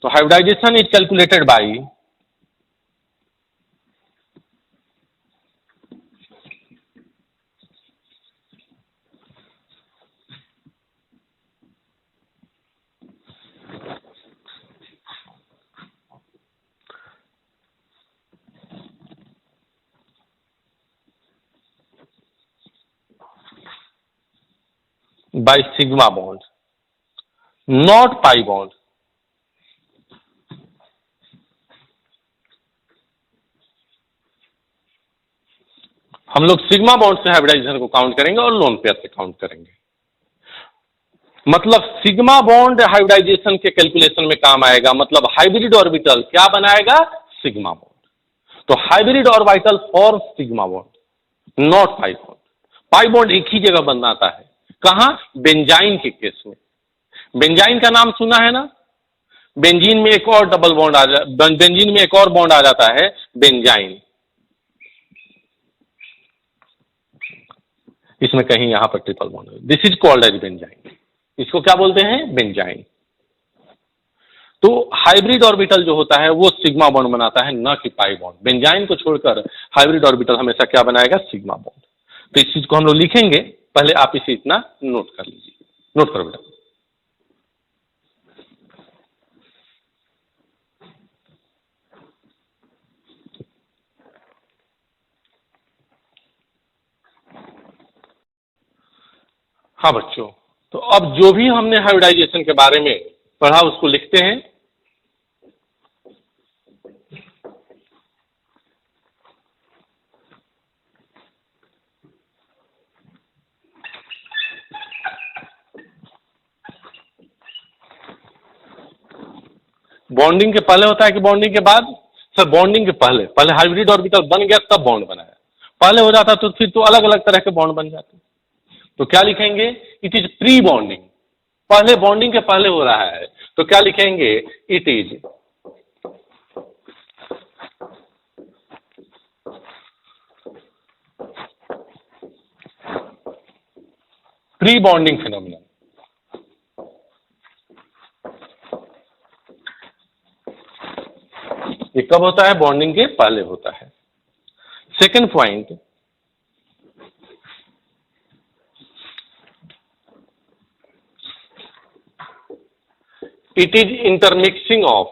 Speaker 1: तो hybridization is calculated by by sigma bond, not pi bond. हम लोग सिग्मा बॉन्ड से हाइब्रिडाइजेशन को काउंट करेंगे और लोन पेयर से काउंट करेंगे। मतलब सिग्मा बॉन्ड हाइब्रिडाइजेशन के कैलकुलेशन में काम आएगा, मतलब हाइब्रिड ऑर्बिटल क्या बनाएगा, सिग्मा बॉन्ड। तो hybrid orbital for sigma bond, not pi bond. Pi bond एक ही जगह बनाता है, कहां, बेंजाइन के केस में। बेंजाइन का नाम सुना है ना, बेंजीन में एक और डबल बॉन्ड बेंजीन में एक और बॉन्ड आ जाता है, बेंजाइन। इसमें कहीं यहां पर ट्रिपल बॉन्ड है, this is called as benzene. इसको क्या बोलते हैं, बेंजाइन। तो हाइब्रिड ऑर्बिटल जो होता है वो सिग्मा बॉन्ड बनाता है, न कि पाई बॉन्ड। बेंजाइन को छोड़कर हाइब्रिड ऑर्बिटल हमेशा क्या बनाएगा, सिग्मा बॉन्ड। तो इस चीज को हम लोग लिखेंगे, पहले आप इसे इतना नोट कर लीजिए, नोट करो बेटा। हाँ बच्चों, तो अब जो भी हमने हाइब्रिडाइजेशन के बारे में पढ़ा उसको लिखते हैं। बॉन्डिंग के पहले होता है कि बॉन्डिंग के बाद, सर बॉन्डिंग के पहले, पहले हाइब्रिड ऑर्बिटल बन गया तब बॉन्ड बनाया। पहले हो जाता तो फिर तो अलग अलग तरह के बॉन्ड बन जाते। तो क्या लिखेंगे, इट इज प्री बॉन्डिंग, पहले बॉन्डिंग के पहले हो रहा है। तो क्या लिखेंगे, it is pre bonding phenomenon. ये कब होता है, बॉन्डिंग के पहले होता है। Second point, it is intermixing of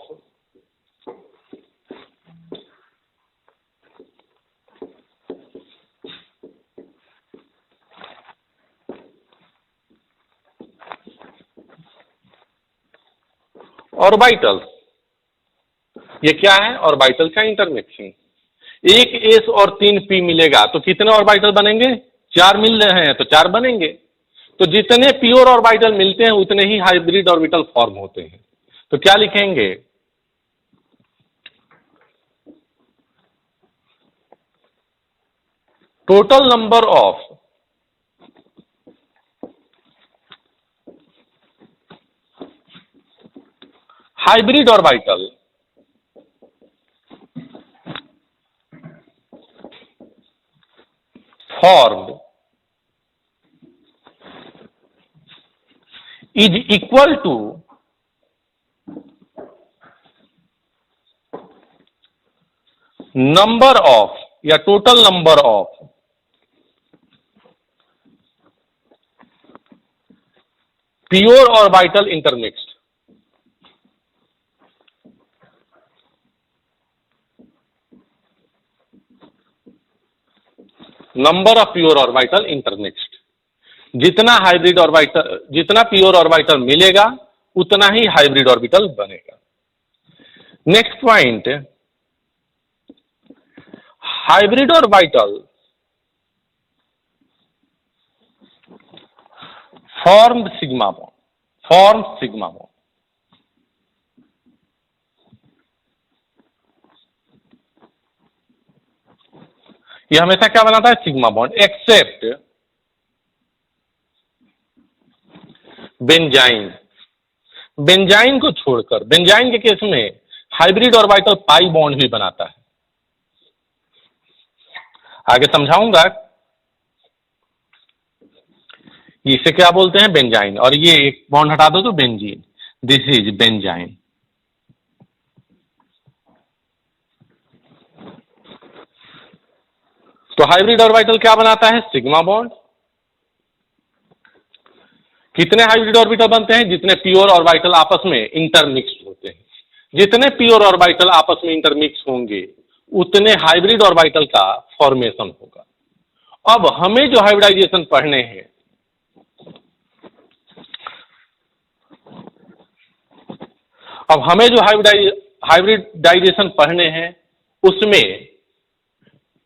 Speaker 1: orbitals. ये क्या है, ऑर्बिटल का इंटरमिक्सिंग। 1 एस और 3 पी मिलेगा तो कितने ऑर्बिटल बनेंगे, 4 मिल रहे हैं तो 4 बनेंगे। तो जितने प्योर ऑर्बिटल मिलते हैं उतने ही हाइब्रिड ऑर्बिटल फॉर्म होते हैं। तो क्या लिखेंगे, total number of hybrid orbital formed is equal to number of या total number of pure orbital intermixed. Number of pure orbital intermixed, जितना हाइब्रिड ऑर्बिटल, जितना प्योर ऑर्बिटल मिलेगा उतना ही हाइब्रिड ऑर्बिटल बनेगा। Next point, hybrid orbital form sigma bond, form sigma bond. ये हमेशा क्या बनाता है? Sigma bond, except benzene. Benzene को छोड़कर, बेंजाइन के केस में हाइब्रिड ऑर्बिटल पाई बॉन्ड भी बनाता है। आगे समझाऊंगा। इसे क्या बोलते हैं? बेंजाइन। और ये एक बॉन्ड हटा दो तो बेंजीन। This is benzene. तो हाइब्रिड ऑर्बिटल क्या बनाता है? Sigma bond. कितने हाइब्रिड ऑर्बिटल बनते हैं? जितने प्योर ऑर्बिटल आपस में इंटरमिक्स्ड होते हैं। जितने प्योर ऑर्बिटल आपस में इंटरमिक्स होंगे उतने हाइब्रिड ऑर्बिटल का फॉर्मेशन होगा। अब हमें जो हाइब्रिडाइजेशन पढ़ने हैं, अब हमें जो हाइब्रिडाइजेशन पढ़ने हैं उसमें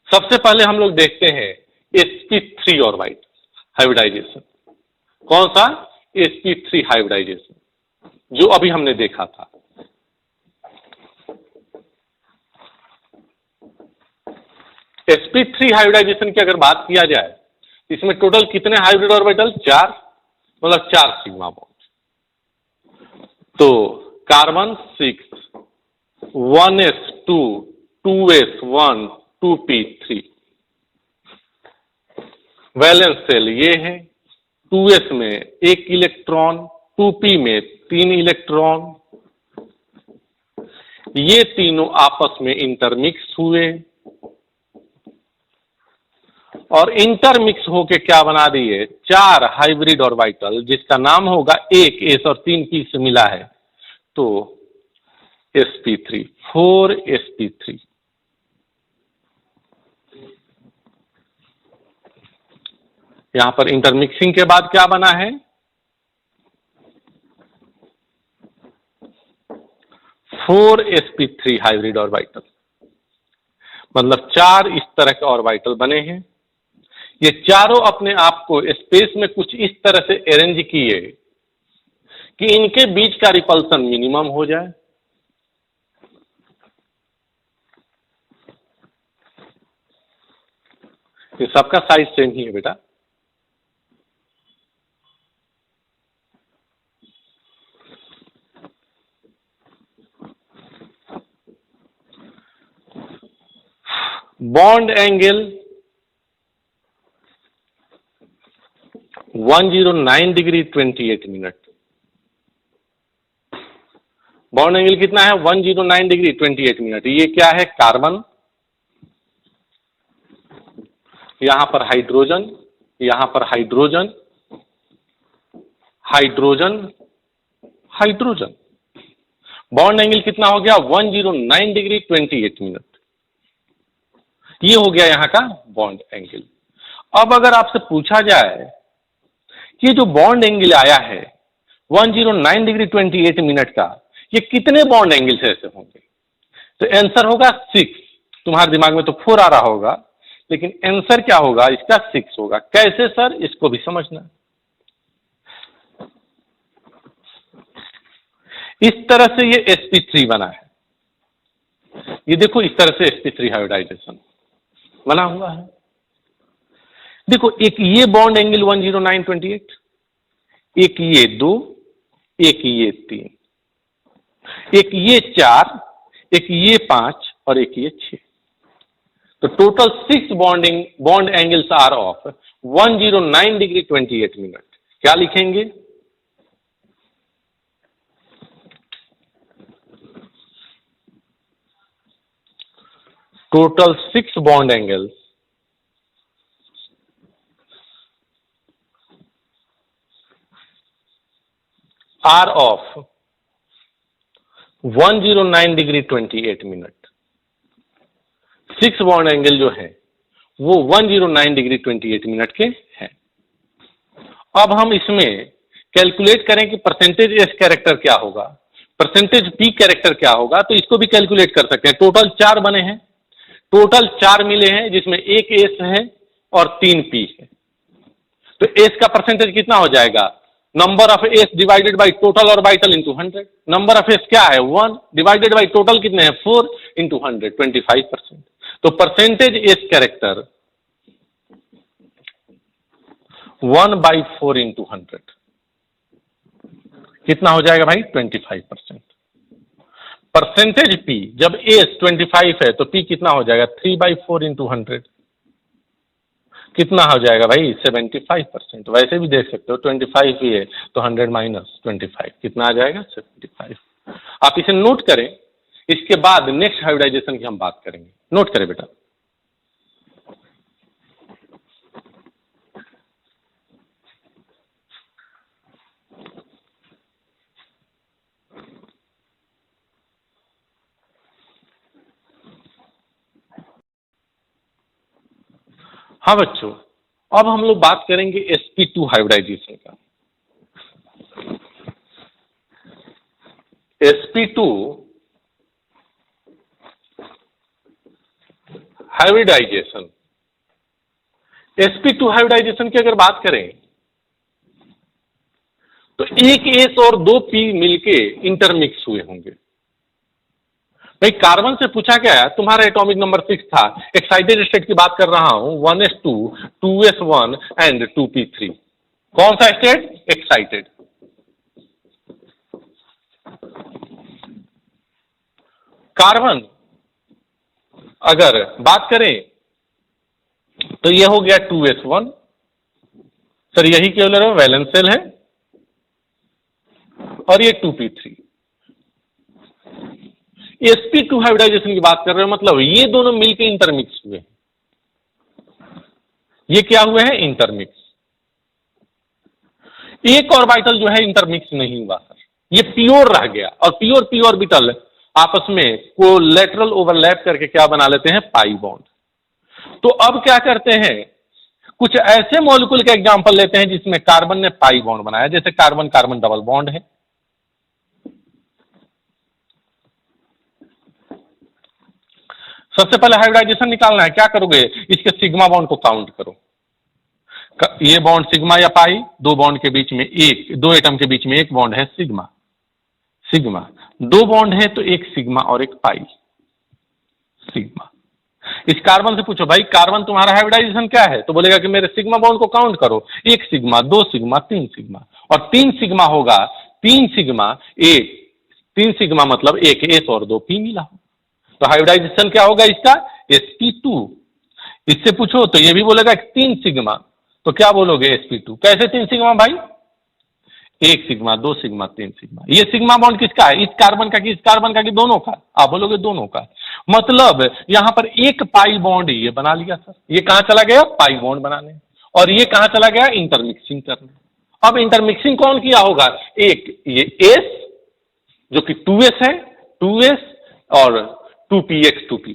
Speaker 1: सबसे पहले हम लोग देखते हैं sp3 ऑर्बिटल हाइब्रिडाइजेशन। कौन सा? sp3 हाइब्रिडाइजेशन, जो अभी हमने देखा था। sp3 हाइब्रिडाइजेशन की अगर बात किया जाए, इसमें टोटल कितने हाइब्रिड ऑर्बिटल? 4, मतलब 4 सिग्मा बॉन्ड। तो carbon 6, 1s2, 2s1, 2p3। Valence shell ये है। 2s में 1 इलेक्ट्रॉन, 2p में 3 इलेक्ट्रॉन। ये तीनों आपस में इंटरमिक्स हुए और इंटरमिक्स होके क्या बना दिए? 4 हाइब्रिड ऑर्बिटल, जिसका नाम होगा 1 s और 3 p से मिला है, तो sp3, 4 sp3। यहां पर इंटरमिक्सिंग के बाद क्या बना है? 4 sp3 हाइब्रिड ऑर्बिटल, मतलब 4 इस तरह के ऑर्बिटल बने हैं। ये चारों अपने आप को स्पेस में कुछ इस तरह से अरेंज किए कि इनके बीच का रिपल्सन मिनिमम हो जाए। ये सबका साइज सेम ही है बेटा। Bond angle 109 degree 28 minute. Bond angle कितना है? 109 डिग्री 28 मिनट। ये क्या है? कार्बन, यहां पर हाइड्रोजन, यहां पर hydrogen, hydrogen, hydrogen. Bond angle कितना हो गया? 109 डिग्री 28 मिनट। ये हो गया यहां का बॉन्ड एंगल। अब अगर आपसे पूछा जाए कि जो बॉन्ड एंगल आया है 109 डिग्री 28 मिनट का, ये कितने बॉन्ड एंगल से ऐसे होंगे? तो आंसर होगा 6। तुम्हारे दिमाग में तो 4 आ रहा होगा, लेकिन आंसर क्या होगा इसका? 6 होगा। कैसे सर? इसको भी समझना। इस तरह से ये sp3 बना है। ये देखो, इस तरह से sp3 हाइब्रिडाइजेशन बना हुआ है। देखो, एक ये बॉन्ड एंगल 10928, एक ये 2, एक ये 3, एक ये 4, एक ये 5 और एक ये 6। तो total 6 bond angles are of 109 degree 28 minute. क्या लिखेंगे? total 6 bond angles are of 109 degree 28 minute. 6 bond angle जो है वो 109 डिग्री 28 मिनट के हैं। अब हम इसमें कैलकुलेट करें कि परसेंटेज एस कैरेक्टर क्या होगा, परसेंटेज पी कैरेक्टर क्या होगा, तो इसको भी कैलकुलेट कर सकते हैं। टोटल 4 बने हैं, टोटल 4 मिले हैं, जिसमें एक एस है और 3 पी है। तो एस का परसेंटेज कितना हो जाएगा? Number of S divided by total orbital into 100। Number of S क्या है? 1 डिवाइडेड बाई टोटल कितने हैं? 4 इंटू 100, 25%। तो परसेंटेज एस कैरेक्टर 1/4 इंटू 100 कितना हो जाएगा भाई? 25%। परसेंटेज पी जब एस 25 है तो पी कितना हो जाएगा? 3/4 इंटू 100 कितना हो जाएगा भाई? 75%। वैसे भी देख सकते हो 25 ही है तो 100 माइनस 25 कितना आ जाएगा? 75। आप इसे नोट करें, इसके बाद नेक्स्ट हाइब्रिडाइजेशन की हम बात करेंगे। नोट करें बेटा। हाँ बच्चों, अब हम लोग बात करेंगे sp2 हाइब्रिडाइजेशन का। sp2 हाइब्रिडाइजेशन, sp2 हाइब्रिडाइजेशन की अगर बात करें तो एक एस और 2 पी मिलके इंटरमिक्स हुए होंगे। भाई कार्बन से पूछा क्या है? तुम्हारा एटॉमिक नंबर 6 था, एक्साइटेड स्टेट की बात कर रहा हूं, 1s2 2s1 एंड 2p3। कौन सा स्टेट? एक्साइटेड। कार्बन अगर बात करें तो यह हो गया 2s1। सर यही केवल वैलेंस सेल है, और ये 2p3। sp2 हाइब्रिडाइजेशन की बात कर रहे हो, मतलब ये दोनों मिलकर इंटरमिक्स हुए। ये क्या हुए हैं? इंटरमिक्स। एक ऑर्बिटल जो है इंटरमिक्स नहीं हुआ सर, ये प्योर रह गया। और प्योर पी ऑर्बिटल आपस में कोलैटरल ओवरलैप करके क्या बना लेते हैं? पाई बॉन्ड। तो अब क्या करते हैं? कुछ ऐसे मॉलिक्यूल का एग्जांपल लेते हैं जिसमें कार्बन ने पाई बॉन्ड बनाया, जैसे कार्बन कार्बन डबल बॉन्ड है। सबसे पहले हाइब्रिडाइजेशन निकालना है, क्या करोगे? इसके सिग्मा बॉन्ड को काउंट करो। ये बॉन्ड सिग्मा या पाई, 2 बॉन्ड के बीच में दो एटम के बीच में एक बॉन्ड है सिग्मा। सिग्मा 2 बॉन्ड है तो एक सिग्मा और एक पाई। सिग्मा। इस कार्बन से पूछो भाई कार्बन तुम्हारा हाइब्रिडाइजेशन क्या है, तो बोलेगा कि मेरे सिग्मा बॉन्ड को काउंट करो। 1 सिग्मा, 2 सिग्मा, 3 सिग्मा। और 3 सिग्मा होगा 3 सिग्मा 1, 3 सिग्मा मतलब एक एस और 2 पी मिला। तो हाइब्रिडाइजेशन क्या होगा इसका? sp2। इससे पूछो तो ये भी बोलेगा 3 सिग्मा, तो क्या बोलोगे? sp2। कैसे 3 सिग्मा भाई? 1 सिग्मा, 2 सिग्मा, 3 सिग्मा। ये सिग्मा बॉन्ड किसका है? इस कार्बन का कि इस कार्बन का कि दोनों का? आप बोलोगे दोनों का। मतलब यहां पर एक पाई बॉन्ड ये बना लिया सर। ये कहां चला गया? पाई बॉन्ड बनाने। और ये कहां चला गया? इंटरमिक्सिंग करने। अब इंटरमिक्सिंग कौन किया होगा? एक ये एस जो कि 2s है, 2s और 2px 2py।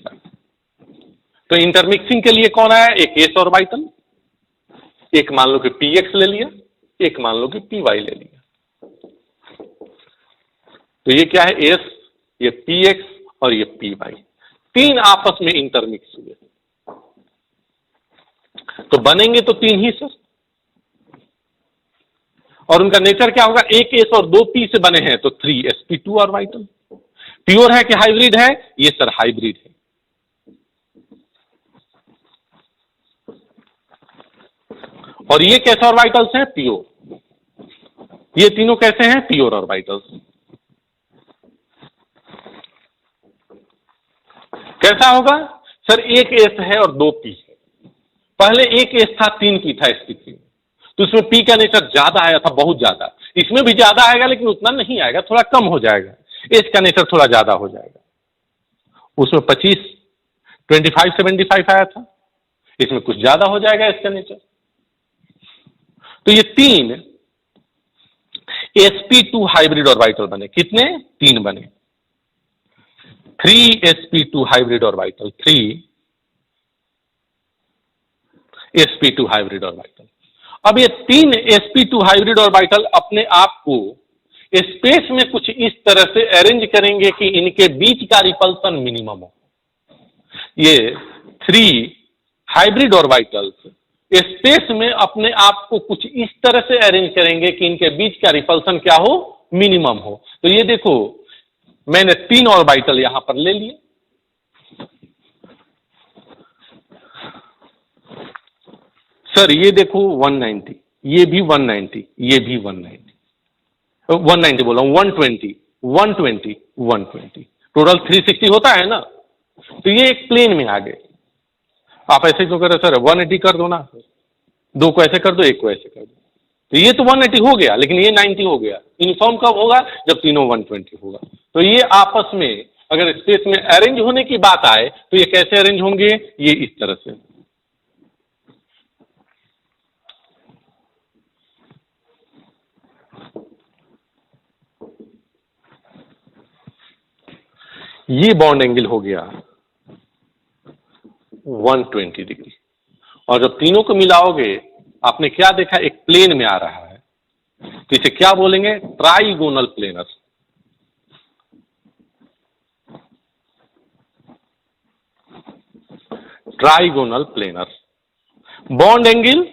Speaker 1: तो इंटरमिक्सिंग के लिए कौन आया? एक एस ऑर्बिटल, एक मान लो कि px ले लिया, एक मान लो कि py ले लिया। तो ये क्या है? एस, ये px और ये py, 3 आपस में इंटरमिक्स हुए। तो बनेंगे तो 3 ही सर। और उनका नेचर क्या होगा? एक एस और 2 p से बने हैं तो 3sp2 ऑर्बिटल। प्योर है कि हाइब्रिड है? ये सर हाइब्रिड है। और ये कैसे ऑर्बिटल्स हैं? प्योर। ये तीनों कैसे हैं? Pure orbitals. कैसा होगा सर? एक एस है और 2 पी है। पहले एक एस था, 3 पी था sp3 में, तो इसमें पी का नेचर ज्यादा आया था, बहुत ज्यादा। इसमें भी ज्यादा आएगा लेकिन उतना नहीं आएगा, थोड़ा कम हो जाएगा। एस का नेचर थोड़ा ज्यादा हो जाएगा। उसमें 25 2575 आया था, इसमें कुछ ज्यादा हो जाएगा इसका नेचर। तो ये 3 sp2 हाइब्रिड ऑर्बिटल बने। कितने? 3 बने। 3 sp2 hybrid orbital, 3 sp2 hybrid orbital. अब ये 3 sp2 हाइब्रिड ऑर्बिटल अपने आप को स्पेस में कुछ इस तरह से अरेंज करेंगे कि इनके बीच का रिपल्सन मिनिमम हो। ये 3 हाइब्रिड ऑर्बिटल्स स्पेस में अपने आप को कुछ इस तरह से अरेंज करेंगे कि इनके बीच का रिपल्सन क्या हो? मिनिमम हो। तो ये देखो, मैंने 3 ऑर्बिटल यहां पर ले लिए। सर ये देखो 190, ये भी 190, ये भी 190 बोला हूं, 120, 120, 120, टोटल 360 होता है ना। तो ये एक प्लेन में आ गए। आप ऐसे क्यों कर रहे सर? 180 कर दो ना, 2 को ऐसे कर दो, 1 को ऐसे कर दो। तो ये तो 180 हो गया, लेकिन ये 90 हो गया। यूनिफॉर्म कब होगा? जब तीनों 120 होगा। तो ये आपस में अगर स्पेस में अरेंज होने की बात आए तो ये कैसे अरेंज होंगे? ये इस तरह से। ये बॉन्ड एंगल हो गया 120 डिग्री। और जब तीनों को मिलाओगे, आपने क्या देखा? एक प्लेन में आ रहा है। तो इसे क्या बोलेंगे? Trigonal planar. Trigonal planar. Bond angle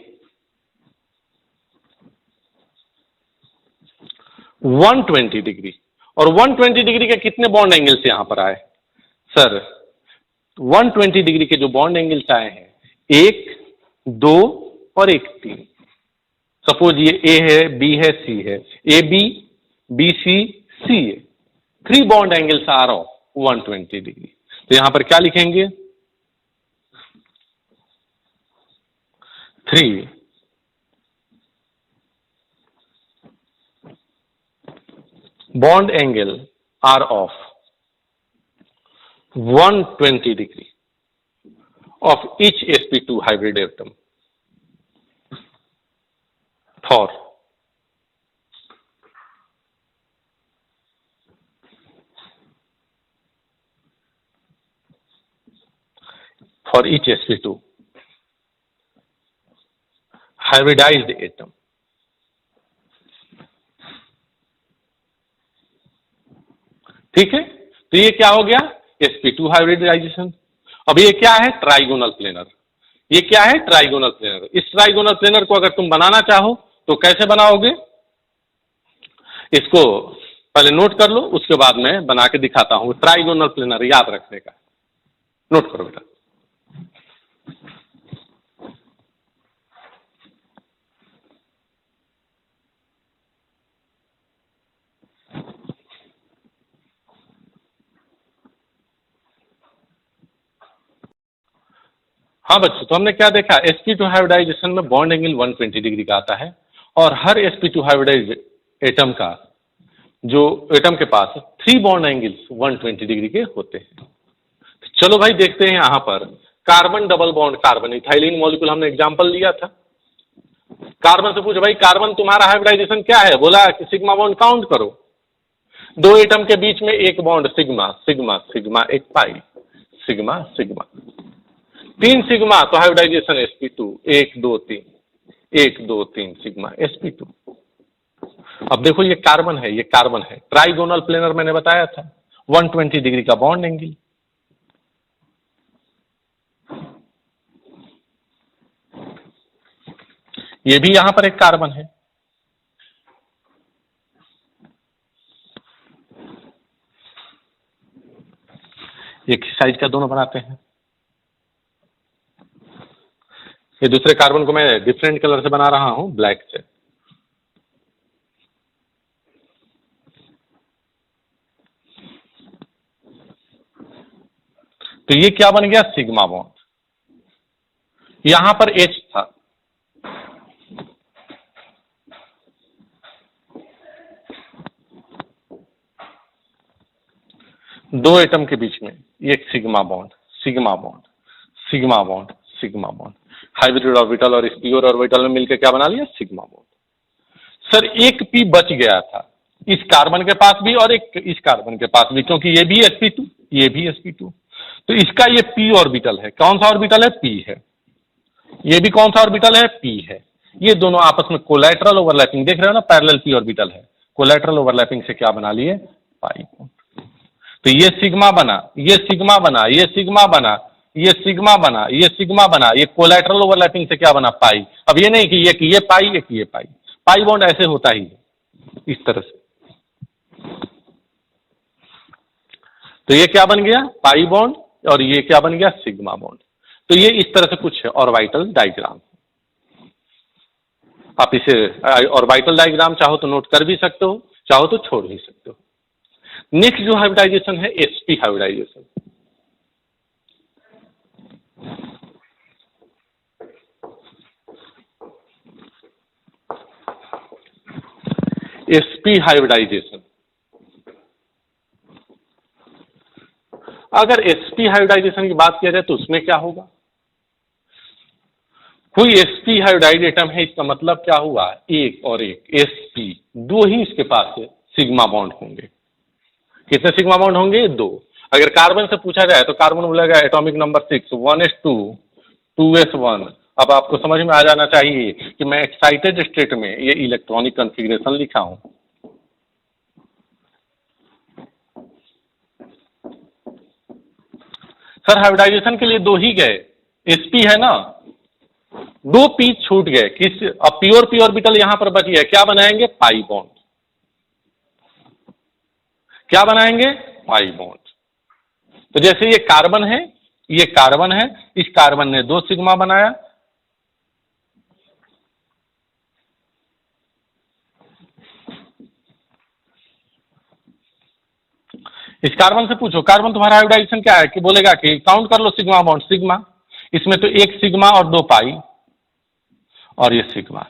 Speaker 1: 120 degree. और 120 डिग्री के कितने बॉन्ड एंगल्स यहां पर आए? सर 120 डिग्री के जो बॉन्ड एंगल्स आए हैं, 1, 2 और 1, 3। सपोज ये ए है, बी है, सी है, ए बी सी सी है। 3 bond angles are of 120 degree. तो यहां पर क्या लिखेंगे? 3 bond angle are of 120 degree of each sp2 hybrid atom for each sp2 hybridized atom। ठीक है, तो ये क्या हो गया? sp2 hybridisation. अब ये क्या है? Trigonal planar. ये क्या है? Trigonal planar. इस ट्राइगोनल प्लेनर को अगर तुम बनाना चाहो तो कैसे बनाओगे? इसको पहले नोट कर लो, उसके बाद मैं बना के दिखाता हूं। ट्राइगोनल प्लेनर याद रखने का, नोट करो बेटा। हाँ बच्चों, तो हमने क्या देखा? sp2 हाइब्रिडाइजेशन में बॉन्ड एंगल 120 डिग्री का आता है और हर sp2 हाइब्रिडाइज एटम का जो एटम के पास 3 बॉन्ड एंगल्स 120 डिग्री के होते हैं। चलो भाई देखते हैं यहां पर carbon double bond carbon ethylene molecule हमने एग्जांपल लिया था। कार्बन से पूछो भाई कार्बन तुम्हारा हाइब्रिडाइजेशन क्या है? बोला कि सिग्मा बॉन्ड काउंट करो। 2 एटम के बीच में एक बॉन्ड सिग्मा सिग्मा सिग्मा, एक पाई सिग्मा सिग्मा, 3 सिग्मा तो हाइब्रिडाइजेशन sp2, 1 2 3, 1 2 3 सिग्मा sp2। अब देखो ये कार्बन है, ये कार्बन है। ट्राइगोनल प्लेनर मैंने बताया था, 120 डिग्री का बॉन्ड एंगल। ये भी यहां पर एक कार्बन है। एक साइज का दोनों बनाते हैं। ये दूसरे कार्बन को मैं डिफरेंट कलर से बना रहा हूं, ब्लैक से। तो ये क्या बन गया? Sigma bond. यहां पर H था। दो एटम के बीच में एक sigma bond sigma bond, sigma bond, sigma bond, hybrid orbital और स्पीयर ऑर्बिटल में मिलकर क्या बना लिया, सिग्मा बॉन्ड। सर एक पी बच गया था इस कार्बन के पास भी और एक इस कार्बन के पास भी, क्योंकि ये भी sp2 ये भी sp2, तो इसका ये p ऑर्बिटल है। कौन सा ऑर्बिटल है, p है। ये भी कौन सा ऑर्बिटल है, p है। ये दोनों आपस में कोलैटरल ओवरलैपिंग, देख रहे हो ना, पैरेलल p ऑर्बिटल है, कोलैटरल ओवरलैपिंग से क्या बना लिए, पाई बॉन्ड। तो ये सिग्मा बना, ये सिग्मा बना, ये सिग्मा बना, ये सिग्मा बना, ये सिग्मा बना, ये कोलैटरल ओवरलैपिंग से क्या बना, पाई। अब ये नहीं कि ये पाई एक ये पाई, पाई बॉन्ड ऐसे होता ही है इस तरह से। तो ये क्या बन गया, पाई बॉन्ड, और ये क्या बन गया, सिग्मा बॉन्ड। तो ये इस तरह से कुछ ऑर्बिटल डायग्राम। आप इसे ऑर्बिटल डायग्राम चाहो तो नोट कर भी सकते हो, चाहो तो छोड़ भी सकते हो। नेक्स्ट जो हाइब्रिडाइजेशन है, sp हाइब्रिडाइजेशन। sp हाइब्रिडाइजेशन, अगर sp हाइब्रिडाइजेशन की बात किया जाए तो उसमें क्या होगा, कोई sp हाइब्रिडाइज एटम है, इसका मतलब क्या हुआ, एक और एक sp, दो ही इसके पास सिग्मा बॉन्ड होंगे। कितने सिग्मा बॉन्ड होंगे, दो। अगर कार्बन से पूछा जाए तो कार्बन बोलेगा एटॉमिक नंबर 6, 1s2 2s1। अब आपको समझ में आ जाना चाहिए कि मैं एक्साइटेड स्टेट में ये इलेक्ट्रॉनिक कॉन्फ़िगरेशन लिखा हूं। सर हाइब्रिडाइजेशन के लिए दो ही गए, sp है ना, दो पी छूट गए, किस, अब प्योर पी ऑर्बिटल यहां पर बची है, क्या बनाएंगे, पाई बॉन्ड। क्या बनाएंगे, पाई बॉन्ड। तो जैसे ये कार्बन है, ये कार्बन है, इस कार्बन ने दो सिग्मा बनाया, इस कार्बन से पूछो, कार्बन तुम्हारा हाइब्रिडाइजेशन क्या है, कि बोलेगा कि काउंट कर लो सिग्मा बॉन्ड, सिग्मा, इसमें तो एक सिग्मा और दो पाई, और ये सिग्मा।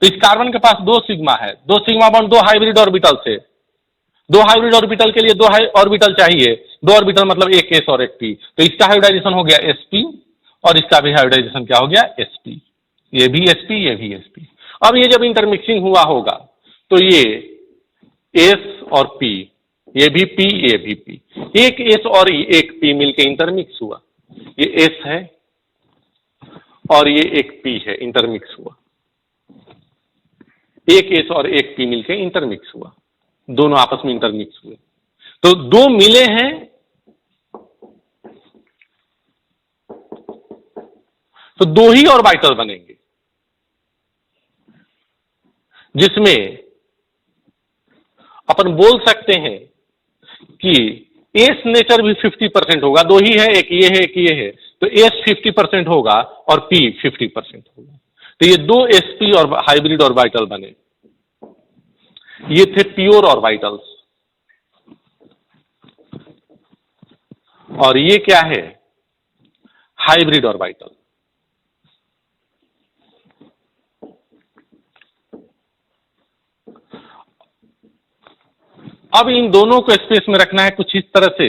Speaker 1: तो इस कार्बन के पास दो सिग्मा है, दो सिग्मा बॉन्ड, दो हाइब्रिड ऑर्बिटल से, दो हाइब्रिड ऑर्बिटल के लिए दो ऑर्बिटल चाहिए, दो ऑर्बिटल मतलब एक s और एक p। तो इसका हाइब्रिडाइजेशन हो गया sp, और इसका भी हाइब्रिडाइजेशन क्या हो गया, sp। ये भी sp, ये भी sp। अब ये जब इंटरमिक्सिंग हुआ होगा तो ये s और p, ये भी p, ये भी p, एक s और एक p मिलके इंटरमिक्स हुआ, ये s है और ये एक p है, इंटरमिक्स हुआ, एक s और एक p मिलके इंटरमिक्स हुआ, दोनों आपस में इंटरमिक्स हुए, तो दो मिले हैं, तो दो ही ऑर्बिटल बनेंगे, जिसमें अपन बोल सकते हैं कि एस नेचर भी 50% होगा, दो ही है, एक ये है एक ये है, तो एस 50% होगा और पी 50% होगा। तो ये दो sp और हाइब्रिड ऑर्बिटल बने, ये थे प्योर ऑर्बिटल्स, और ये क्या है, हाइब्रिड ऑर्बिटल। अब इन दोनों को स्पेस में रखना है कुछ इस तरह से,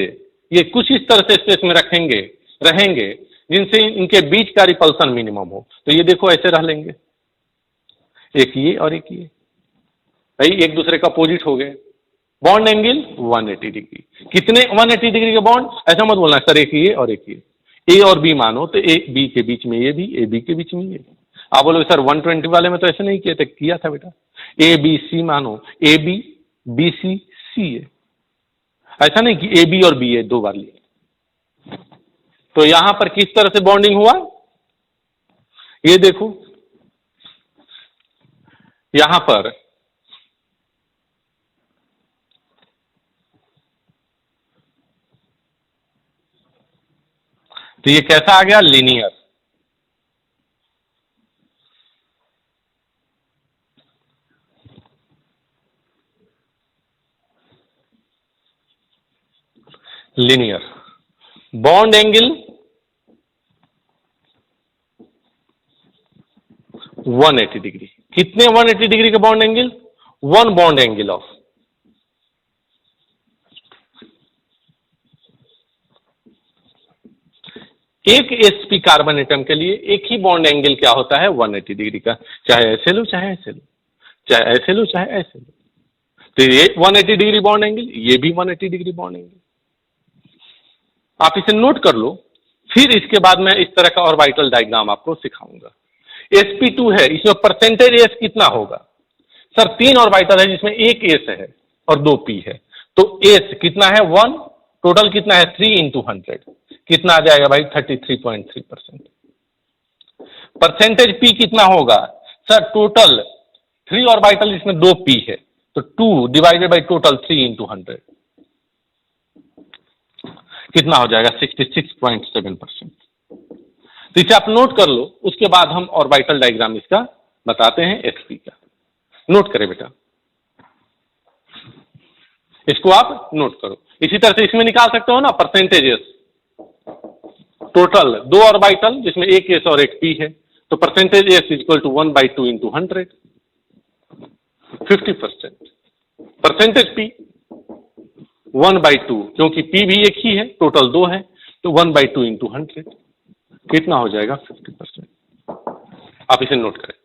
Speaker 1: ये कुछ इस तरह से स्पेस में रहेंगे जिनसे इनके बीच का रिपल्सन मिनिमम हो। तो ये देखो ऐसे रह लेंगे, एक ये और एक ये, भाई एक दूसरे का अपोजिट हो गए। बॉन्ड एंगल 180 डिग्री, कितने 180 डिग्री के बॉन्ड, ऐसा मत बोलना सर एक ये और एक ये, ए और बी मानो तो ए बी के बीच में ये भी, ए बी के बीच में ये। आप बोलोगे सर 120 वाले में तो ऐसे नहीं किया था, किया था बेटा, ए बी सी मानो, A B B C C है, ऐसा नहीं कि ए बी और बी ए दो बार लिया। तो यहां पर किस तरह से बॉन्डिंग हुआ, ये देखो, यहां पर तो ये कैसा आ गया, linear. Linear bond angle 180 degree, कितने 180 डिग्री के bond angle, one bond angle of, एक sp कार्बन एटम के लिए एक ही बॉन्ड एंगल क्या होता है 180 डिग्री का, चाहे ऐसे लो चाहे ऐसे लो, चाहे ऐसे लो चाहे ऐसे लो। तो ये 180 डिग्री बॉन्ड एंगल, ये भी 180 डिग्री बॉन्ड एंगल, आप इसे नोट कर लो। फिर इसके बाद मैं इस तरह का ऑर्बिटल डायग्राम आपको सिखाऊंगा। sp2 है, इसमें परसेंटेज एस कितना होगा? सर 3 ऑर्बिटल है जिसमें एक एस है और 2 पी है, तो एस कितना है 1, टोटल कितना है 3 इंटू 100, कितना आ जाएगा भाई 33.3%। परसेंटेज पी कितना होगा? सर टोटल 3 ऑर्बिटल जिसमें 2 पी है, तो 2 डिवाइडेड बाई टोटल 3 इंटू 100 कितना हो जाएगा 66.7%। तो इसे आप नोट कर लो, उसके बाद हम ऑर्बिटल डायग्राम इसका बताते हैं sp का। नोट करें बेटा, इसको आप नोट करो। इसी तरह से इसमें निकाल सकते हो ना परसेंटेजेस, टोटल 2 ऑर्बिटल जिसमें एक एस और एक पी है, तो percentage s equal to 1/2 into 100, 50%। Percentage p 1/2, क्योंकि पी भी एक ही है, टोटल 2 है, तो 1/2 इंटू 100 कितना हो जाएगा 50%। आप इसे नोट करें।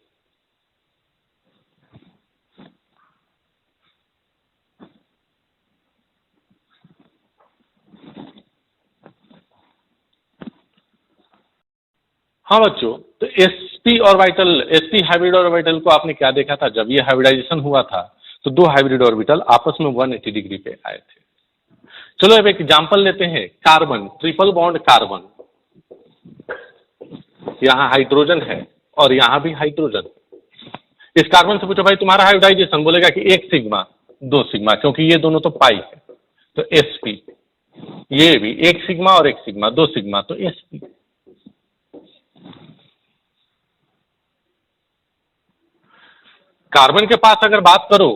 Speaker 1: हाँ बच्चों, तो sp orbital, sp hybrid orbital को आपने क्या देखा था? जब ये हाइब्रिडाइजेशन हुआ था तो 2 हाइब्रिड ऑर्बिटल आपस में 180 डिग्री पे आए थे। चलो अब एक एग्जांपल लेते हैं, कार्बन, ट्रिपल बॉन्ड कार्बन, यहां हाइड्रोजन है और यहां भी हाइड्रोजन। इस कार्बन से पूछो भाई तुम्हारा हाइब्रिडाइजेशन, बोलेगा कि 1 सिग्मा 2 सिग्मा, क्योंकि ये दोनों तो पाई है, तो sp। ये भी 1 सिग्मा और 1 सिग्मा 2 सिग्मा, तो sp। कार्बन के पास अगर बात करो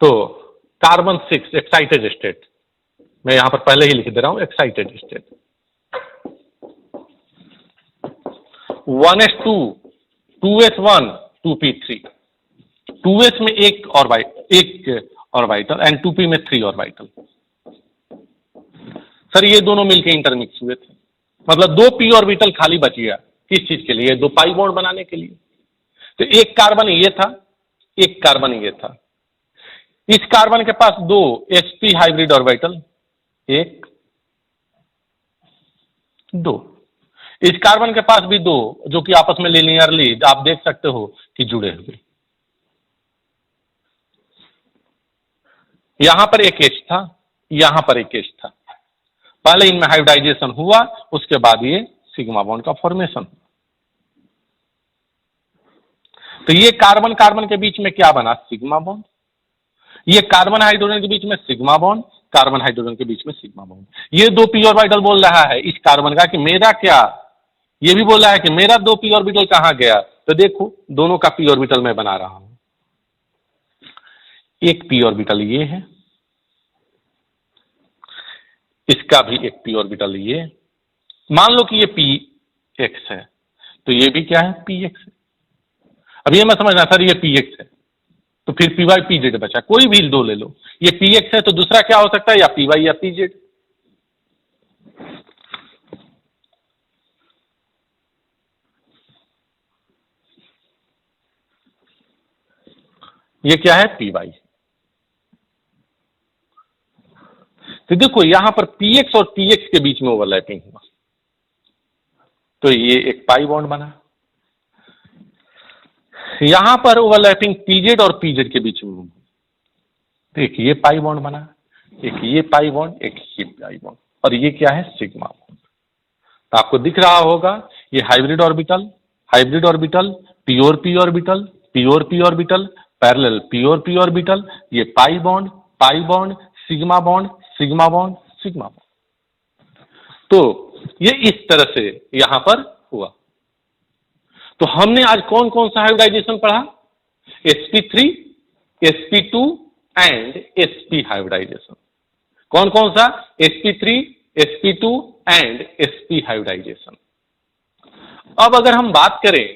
Speaker 1: तो कार्बन 6 एक्साइटेड स्टेट, मैं यहां पर पहले ही लिख दे रहा हूं excited state, 1s2 2s1 2p3, 2s में एक ऑर्बिटल एंड 2p में 3 ऑर्बिटल। सर ये दोनों मिलकर इंटरमिक्स हुए थे, मतलब 2 p ऑर्बिटल खाली बच गया, किस चीज के लिए? 2 पाई बॉन्ड बनाने के लिए। तो एक कार्बन ये था, एक कार्बन ये था। इस कार्बन के पास 2 sp हाइब्रिड ऑर्बिटल, 1 2। इस कार्बन के पास भी 2, जो कि आपस में लीनियरली आप देख सकते हो कि जुड़े हुए। यहां पर एक H था, यहां पर एक H था, पहले इनमें हाइब्रिडाइजेशन हुआ, उसके बाद ये सिग्मा बॉन्ड का फॉर्मेशन। तो ये कार्बन कार्बन के बीच में क्या बना? Sigma bond. ये कार्बन हाइड्रोजन के बीच में सिग्मा बॉन्ड, कार्बन हाइड्रोजन के बीच में सिग्मा बॉन्ड। ये 2 p ऑर्बिटल बोल रहा है इस कार्बन का कि मेरा क्या, ये भी बोल रहा है कि मेरा 2 p ऑर्बिटल कहां गया? तो देखो दोनों का p ऑर्बिटल मैं बना रहा हूं। एक p ऑर्बिटल ये है, इसका भी एक p ऑर्बिटल ये, मान लो कि ये px है, तो ये भी क्या है? px है। अब ये मैं समझना सर ये px है, तो फिर py pz बचा, कोई भी 2 ले लो। ये px है तो दूसरा क्या हो सकता है? या py या pz। ये क्या है? py। तो देखो यहां पर px और px के बीच में ओवरलैपिंग हुआ, तो ये एक पाई बॉन्ड बना। यहां पर ओवरलैपिंग pz और pz के बीच में, एक ये पाई बॉन्ड बना, एक ये पाई बॉन्ड, एक ये पाई बॉन्ड, और ये क्या है? Sigma bond. तो आपको दिख रहा होगा ये hybrid orbital, hybrid orbital, pure p orbital, pure p orbital, parallel pure p orbital, ये pi bond, sigma bond, sigma bond, sigma bond. तो ये इस तरह से यहां पर हुआ। तो हमने आज कौन कौन सा हाइब्रिडाइजेशन पढ़ा? sp3, sp2 and sp hybridisation. कौन कौन सा? sp3, sp2 and sp hybridisation. अब अगर हम बात करें,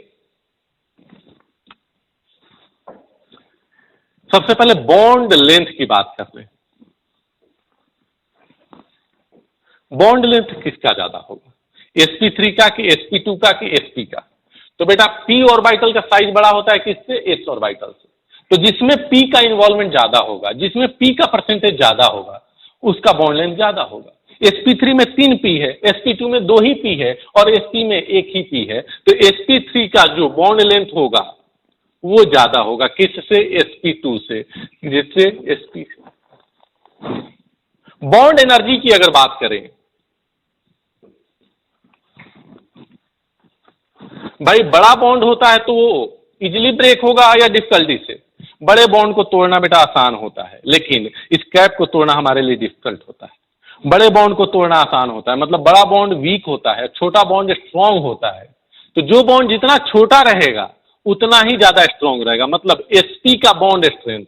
Speaker 1: सबसे पहले बॉन्ड लेंथ की बात करते हैं। बॉन्ड लेंथ किसका ज्यादा होगा, sp3 का कि sp2 का कि sp का? तो बेटा p ऑर्बिटल का साइज बड़ा होता है किससे, s ऑर्बिटल से। तो जिसमें p का इन्वॉल्वमेंट ज्यादा होगा, जिसमें p का परसेंटेज ज्यादा होगा, उसका बॉन्ड लेंथ ज्यादा होगा। sp3 में 3 p है, sp2 में 2 ही p है और sp में 1 ही p है, तो sp3 का जो बॉन्ड लेंथ होगा वो ज्यादा होगा किससे, sp2 से, जिससे sp। बॉन्ड एनर्जी की अगर बात करें, भाई बड़ा बॉन्ड होता है तो वो इजिली ब्रेक होगा या डिफिकल्टी से? बड़े बॉन्ड को तोड़ना बेटा आसान होता है, लेकिन इस कैप को तोड़ना हमारे लिए डिफिकल्ट होता है। बड़े बॉन्ड को तोड़ना आसान होता है, मतलब बड़ा बॉन्ड वीक होता है, छोटा बॉन्ड स्ट्रांग होता है। तो जो बॉन्ड जितना छोटा रहेगा उतना ही ज्यादा स्ट्रांग रहेगा, मतलब sp का बॉन्ड स्ट्रेंथ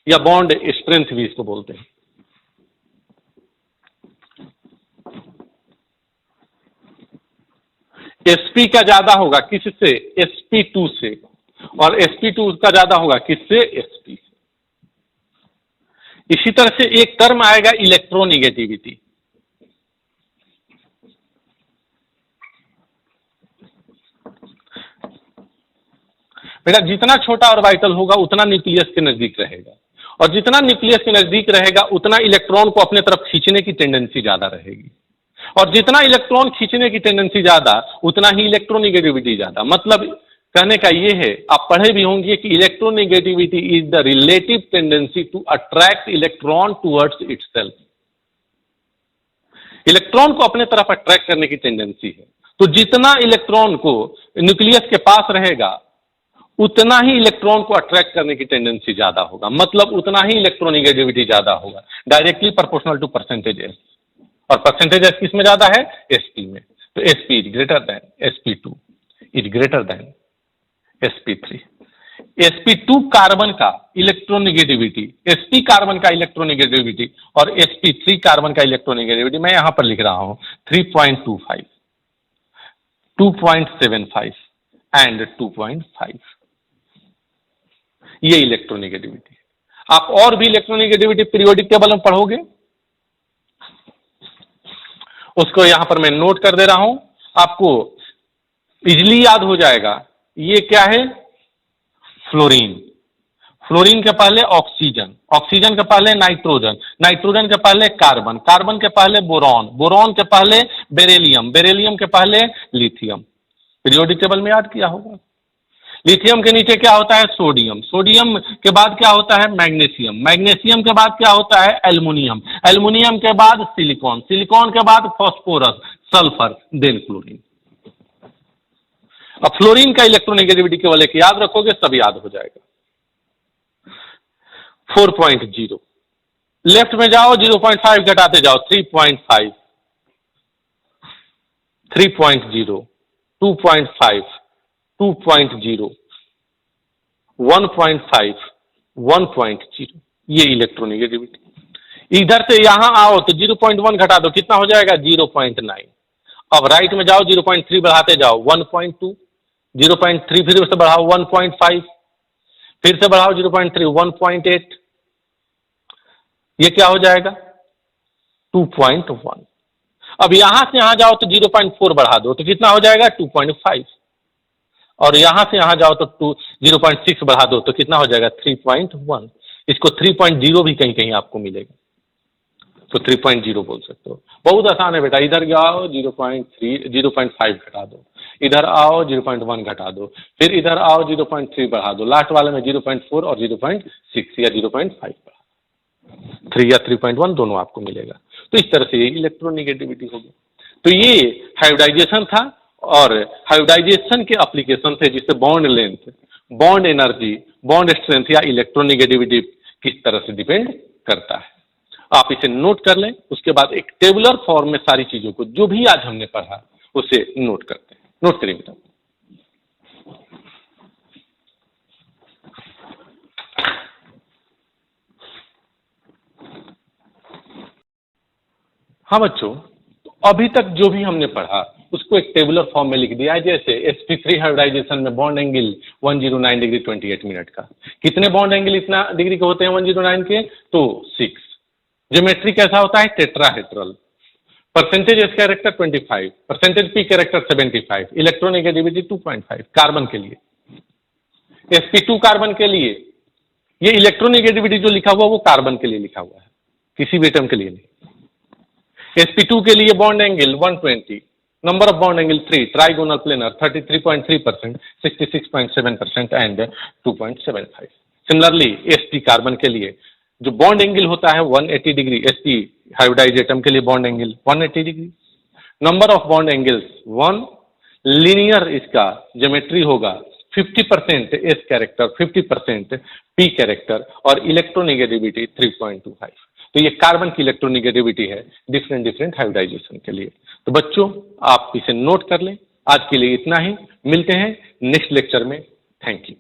Speaker 1: या बॉन्ड स्ट्रेंथ भी इसको बोलते हैं। sp का ज्यादा होगा किससे, sp2 से, और sp2 का ज्यादा होगा किससे, sp से। इसी तरह से एक टर्म आएगा इलेक्ट्रोनिगेटिविटी। बेटा जितना छोटा ऑर्बिटल होगा उतना न्यूक्लियस के नजदीक रहेगा, और जितना न्यूक्लियस के नजदीक रहेगा उतना इलेक्ट्रॉन को अपने तरफ खींचने की टेंडेंसी ज्यादा रहेगी, और जितना इलेक्ट्रॉन खींचने की टेंडेंसी ज्यादा उतना ही इलेक्ट्रोनिगेटिविटी ज्यादा। मतलब कहने का ये है, आप पढ़े भी होंगे कि electronegativity is the relative tendency to attract electron towards itself. Electron को अपने तरफ अट्रैक्ट करने की टेंडेंसी है, तो जितना इलेक्ट्रॉन को न्यूक्लियस के पास रहेगा उतना ही इलेक्ट्रॉन को अट्रैक्ट करने की टेंडेंसी ज्यादा होगा, मतलब उतना ही इलेक्ट्रोनिगेटिविटी ज्यादा होगा, directly proportional to percentage s. और परसेंटेज एस किस में ज्यादा है, sp में। तो sp is greater than sp2 is greater than sp3। sp2 carbon का इलेक्ट्रोनिगेटिविटी, sp कार्बन का इलेक्ट्रोनिगेटिविटी और sp3 कार्बन का इलेक्ट्रोनिगेटिविटी मैं यहां पर लिख रहा हूं 3.25, 2.75 एंड 2.5। ये इलेक्ट्रोनिगेटिविटी। आप और भी इलेक्ट्रोनिगेटिविटी पीरियोडिक टेबल में पढ़ोगे, उसको यहां पर मैं नोट कर दे रहा हूं, आपको इजिली याद हो जाएगा। ये क्या है, फ्लोरीन। फ्लोरीन के पहले ऑक्सीजन, ऑक्सीजन के पहले नाइट्रोजन, नाइट्रोजन के पहले कार्बन, कार्बन के पहले बोरॉन, बोरॉन के पहले बेरिलियम, बेरिलियम के पहले लिथियम। पीरियोडिक टेबल में याद किया होगा। लिथियम के नीचे क्या होता है, सोडियम, सोडियम के बाद क्या होता है, मैग्नीशियम, मैग्नीशियम के बाद क्या होता है, एल्युमिनियम, एल्युमिनियम के बाद सिलिकॉन, सिलिकॉन के बाद फास्फोरस, सल्फर, देन क्लोरीन। अब फ्लोरीन का इलेक्ट्रोनेगेटिविटी केवल एक याद रखोगे सब याद हो जाएगा, 4.0। लेफ्ट में जाओ 0.5 घटाते जाओ, 3.5, 3.0, 2.5, 2.0, 1.5, 1.0। ये इलेक्ट्रोनेगेटिविटी। इधर से यहां आओ तो 0.1 घटा दो, कितना हो जाएगा, 0.9। अब राइट में जाओ 0.3 बढ़ाते जाओ, 1.2, 0.3 फिर से बढ़ाओ 1.5, फिर से बढ़ाओ 0.3, 1.8। ये क्या हो जाएगा, 2.1। अब यहां से यहां जाओ तो 0.4 बढ़ा दो तो कितना हो जाएगा, 2.5। और यहां से यहां जाओ तो 0.6 बढ़ा दो तो कितना हो जाएगा, 3.1। इसको 3.0 भी कहीं कहीं आपको मिलेगा, तो 3.0 बोल सकते हो। बहुत आसान है बेटा, इधर जाओ 0.5 घटा दो, इधर आओ 0.1 घटा दो, फिर इधर आओ 0.3 बढ़ा दो, लास्ट वाले में 0.4 और 0.6 या 0.5 बढ़ा, 3 या 3.1 दोनों आपको मिलेगा। तो इस तरह से ये इलेक्ट्रोनेगेटिविटी होगी। तो ये हाइब्रिडाइजेशन था, और हाइब्रिडाइजेशन के एप्लीकेशन थे जिससे bond length, bond energy, bond strength या इलेक्ट्रोनेगेटिविटी किस तरह से डिपेंड करता है। आप इसे नोट कर लें, उसके बाद एक टेबुलर फॉर्म में सारी चीजों को जो भी आज हमने पढ़ा उसे नोट करते हैं। नोट करिए बेटा। हाँ बच्चों, तो अभी तक जो भी हमने पढ़ा उसको एक टेबुलर फॉर्म में लिख दिया है। जैसे sp3 हाइब्रिडाइजेशन में बॉन्ड एंगल 109 डिग्री 28 मिनट का। कितने बॉन्ड एंगल इतना डिग्री के होते हैं 109 के, तो 6। ज्योमेट्री कैसा होता है, tetrahedral. Percentage S character 25, percentage P character 75, electronegativity 2.5 carbon के लिए। sp2 कार्बन के लिए, ये इलेक्ट्रोनेगेटिविटी जो लिखा हुआ वो कार्बन के लिए लिखा हुआ है, किसी भी एटम के लिए नहीं। sp2 के लिए bond angle 120, number of bond angle 3, trigonal planar 33.3%, 66.7% and 2.75। Similarly sp carbon के लिए जो बॉन्ड एंगल होता है 180 डिग्री, sp हाइब्रिडाइज एटम के लिए bond angle 180 degree, number of bond angles 1, linear इसका ज्योमेट्री होगा 50% एस कैरेक्टर, 50% पी कैरेक्टर और इलेक्ट्रोनेगेटिविटी 3.25। तो ये कार्बन की इलेक्ट्रोनेगेटिविटी है डिफरेंट हाइब्रिडाइजेशन के लिए। तो बच्चों आप इसे नोट कर लें। आज के लिए इतना ही, मिलते हैं नेक्स्ट लेक्चर में। Thank you.